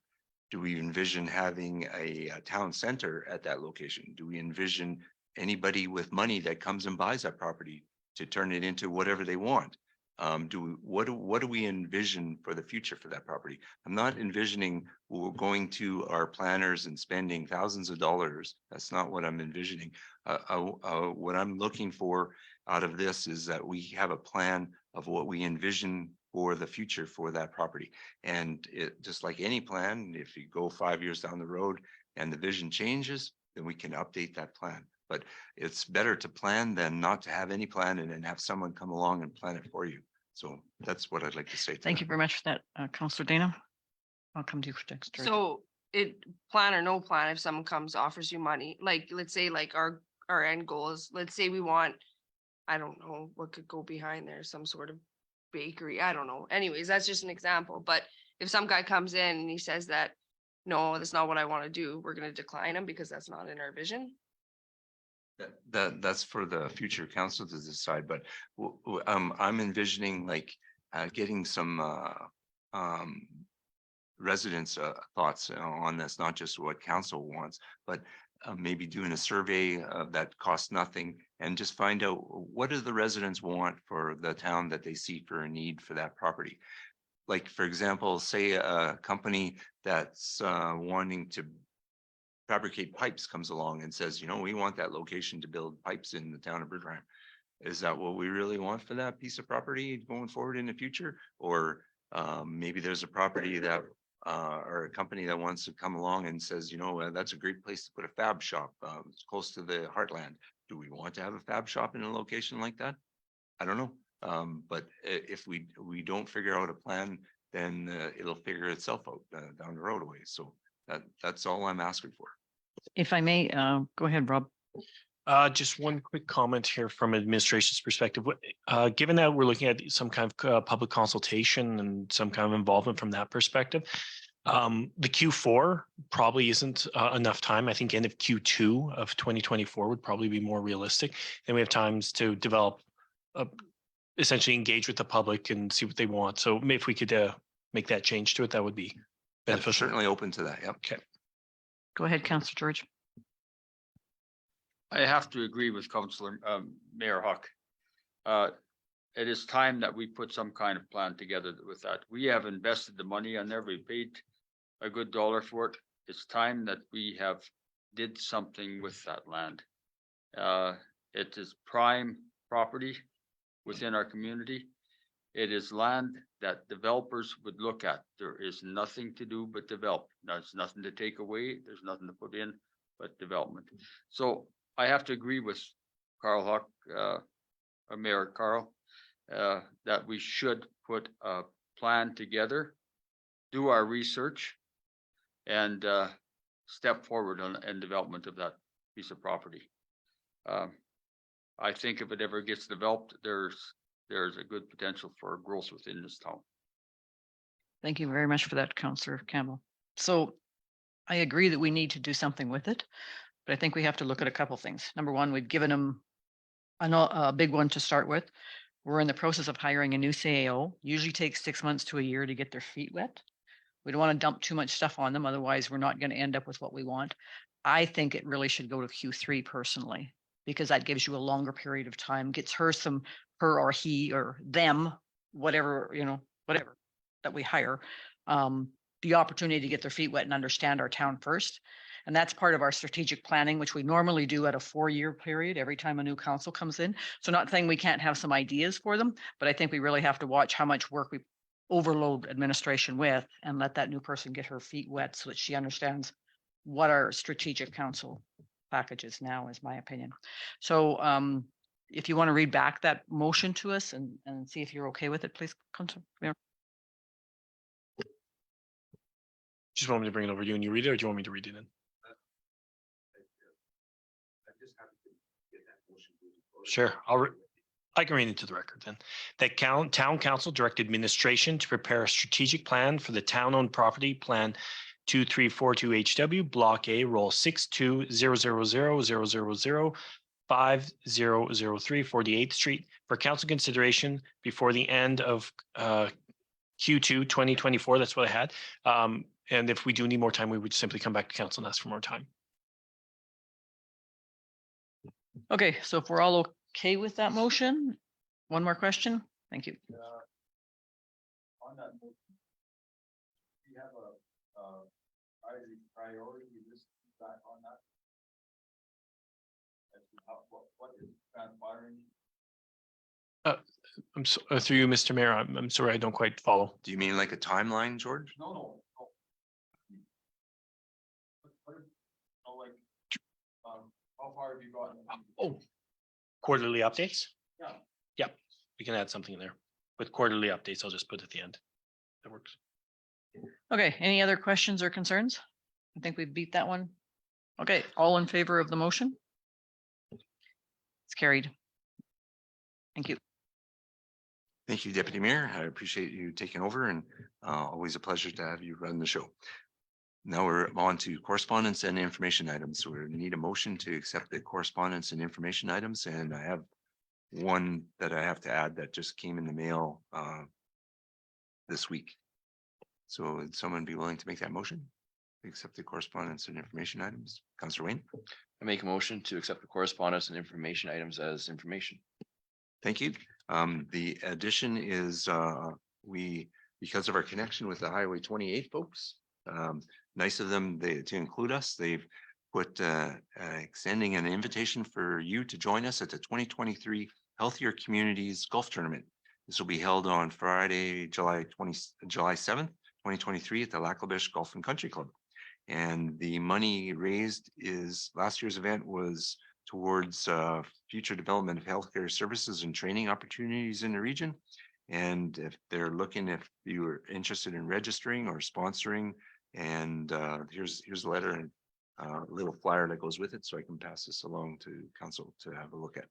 Do we envision having a town center at that location? Do we envision anybody with money that comes and buys that property to turn it into whatever they want? What do we envision for the future for that property? I'm not envisioning we're going to our planners and spending thousands of dollars. That's not what I'm envisioning. What I'm looking for out of this is that we have a plan of what we envision for the future for that property. And it, just like any plan, if you go 5 years down the road and the vision changes, then we can update that plan. But it's better to plan than not to have any plan and then have someone come along and plan it for you. So that's what I'd like to say. Thank you very much for that, Councillor Dana. I'll come to you next. George. So plan or no plan, if someone comes, offers you money, like, let's say like our end goal is, let's say we want, I don't know what could go behind there, some sort of bakery, I don't know. Anyways, that's just an example. But if some guy comes in and he says that, no, that's not what I want to do, we're going to decline him because that's not in our vision. That's for the future council to decide, but I'm envisioning like getting some residents' thoughts on this, not just what council wants, but maybe doing a survey that costs nothing and just find out what do the residents want for the town that they see for a need for that property. Like, for example, say a company that's wanting to fabricate pipes comes along and says, you know, we want that location to build pipes in the town of Bruderheim. Is that what we really want for that piece of property going forward in the future? Or maybe there's a property that or a company that wants to come along and says, you know, that's a great place to put a fab shop. It's close to the heartland. Do we want to have a fab shop in a location like that? I don't know. But if we don't figure out a plan, then it'll figure itself out down the road away. So that's all I'm asking for. If I may, go ahead, Rob. Just one quick comment here from administration's perspective. Given that we're looking at some kind of public consultation and some kind of involvement from that perspective, the Q4 probably isn't enough time. I think end of Q2 of 2024 would probably be more realistic. Then we have times to develop, essentially engage with the public and see what they want. So if we could make that change to it, that would be beneficial. Certainly open to that. Yep. Okay. Go ahead, Councillor George. I have to agree with Councillor Mayor Huck. It is time that we put some kind of plan together with that. We have invested the money on there. We paid a good dollar for it. It's time that we have did something with that land. It is prime property within our community. It is land that developers would look at. There is nothing to do but develop. There's nothing to take away. There's nothing to put in but development. So I have to agree with Carl Huck, Mayor Carl, that we should put a plan together, do our research, and step forward in development of that piece of property. I think if it ever gets developed, there's a good potential for growth within this town. Thank you very much for that, Councillor Campbell. So I agree that we need to do something with it. But I think we have to look at a couple things. Number one, we've given them a big one to start with. We're in the process of hiring a new CAO. Usually takes 6 months to a year to get their feet wet. We don't want to dump too much stuff on them, otherwise we're not going to end up with what we want. I think it really should go to Q3 personally, because that gives you a longer period of time, gets her or he or them, whatever, whatever that we hire, the opportunity to get their feet wet and understand our town first. And that's part of our strategic planning, which we normally do at a 4-year period every time a new council comes in. So not saying we can't have some ideas for them, but I think we really have to watch how much work we overload administration with and let that new person get her feet wet so that she understands what our strategic council package is now, is my opinion. So if you want to read back that motion to us and see if you're okay with it, please, Councilor Mayor. Just want me to bring it over to you and you read it, or do you want me to read it in? Sure, I can read it to the record then. That town council direct administration to prepare a strategic plan for the town-owned property plan 2342HW Block A, Roll 620000005003 48th Street for council consideration before the end of Q2 2024. That's what I had. And if we do need more time, we would simply come back to council and ask for more time. Okay, so if we're all okay with that motion, one more question. Thank you. On that motion, do you have a priority list back on that? As to what is transpiring? I'm so, through you, Mr. Mayor. I'm sorry, I don't quite follow. Do you mean like a timeline, George? No. Like, how far have you gotten? Oh, quarterly updates? Yeah. Yeah, we can add something in there. With quarterly updates, I'll just put at the end. That works. Okay, any other questions or concerns? I think we beat that one. Okay, all in favor of the motion? It's carried. Thank you. Thank you, Deputy Mayor. I appreciate you taking over, and always a pleasure to have you run the show. Now we're on to correspondence and information items. So we need a motion to accept the correspondence and information items. And I have one that I have to add that just came in the mail this week. So would someone be willing to make that motion? Accept the correspondence and information items? Councillor Wayne? I make a motion to accept the correspondence and information items as information. Thank you. The addition is because of our connection with the Highway 28 folks, nice of them to include us. They've put extending an invitation for you to join us at the 2023 Healthier Communities Golf Tournament. This will be held on Friday, July 7th, 2023 at the Laklabish Golf and Country Club. And the money raised last year's event was towards future development of healthcare services and training opportunities in the region. And if if you are interested in registering or sponsoring, and here's a letter and a little flyer that goes with it, so I can pass this along to council to have a look at.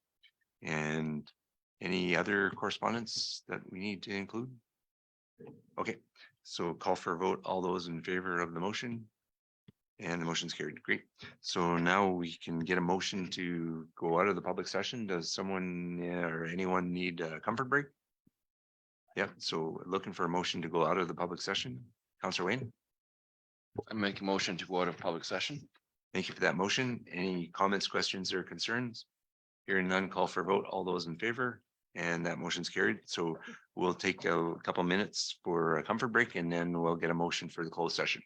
And any other correspondence that we need to include? Okay, so call for a vote. All those in favor of the motion? And the motion's carried. Great. So now we can get a motion to go out of the public session. Does someone or anyone need a comfort break? Yeah, so looking for a motion to go out of the public session. Councillor Wayne? I make a motion to go out of public session. Thank you for that motion. Any comments, questions, or concerns? Hearing none, call for a vote. All those in favor? And that motion's carried. So we'll take a couple minutes for a comfort break, and then we'll get a motion for the closed session.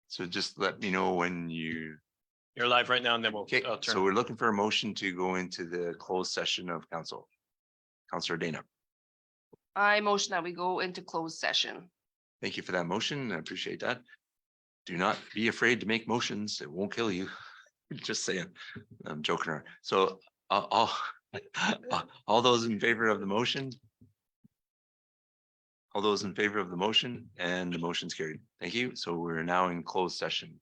So just let me know when you, You're live right now and then we'll. okay, I'll turn so it. we're looking for a motion to go into the closed session of council. Counselor Dana, I motion that we go into closed session. thank you for that motion. I appreciate that. Do not be afraid to make motions. It won't kill you. Just saying. I'm joking around. So all those in favor of the motion? All those in favor of the motion, and the motion's carried. Thank you. So we're now in closed session.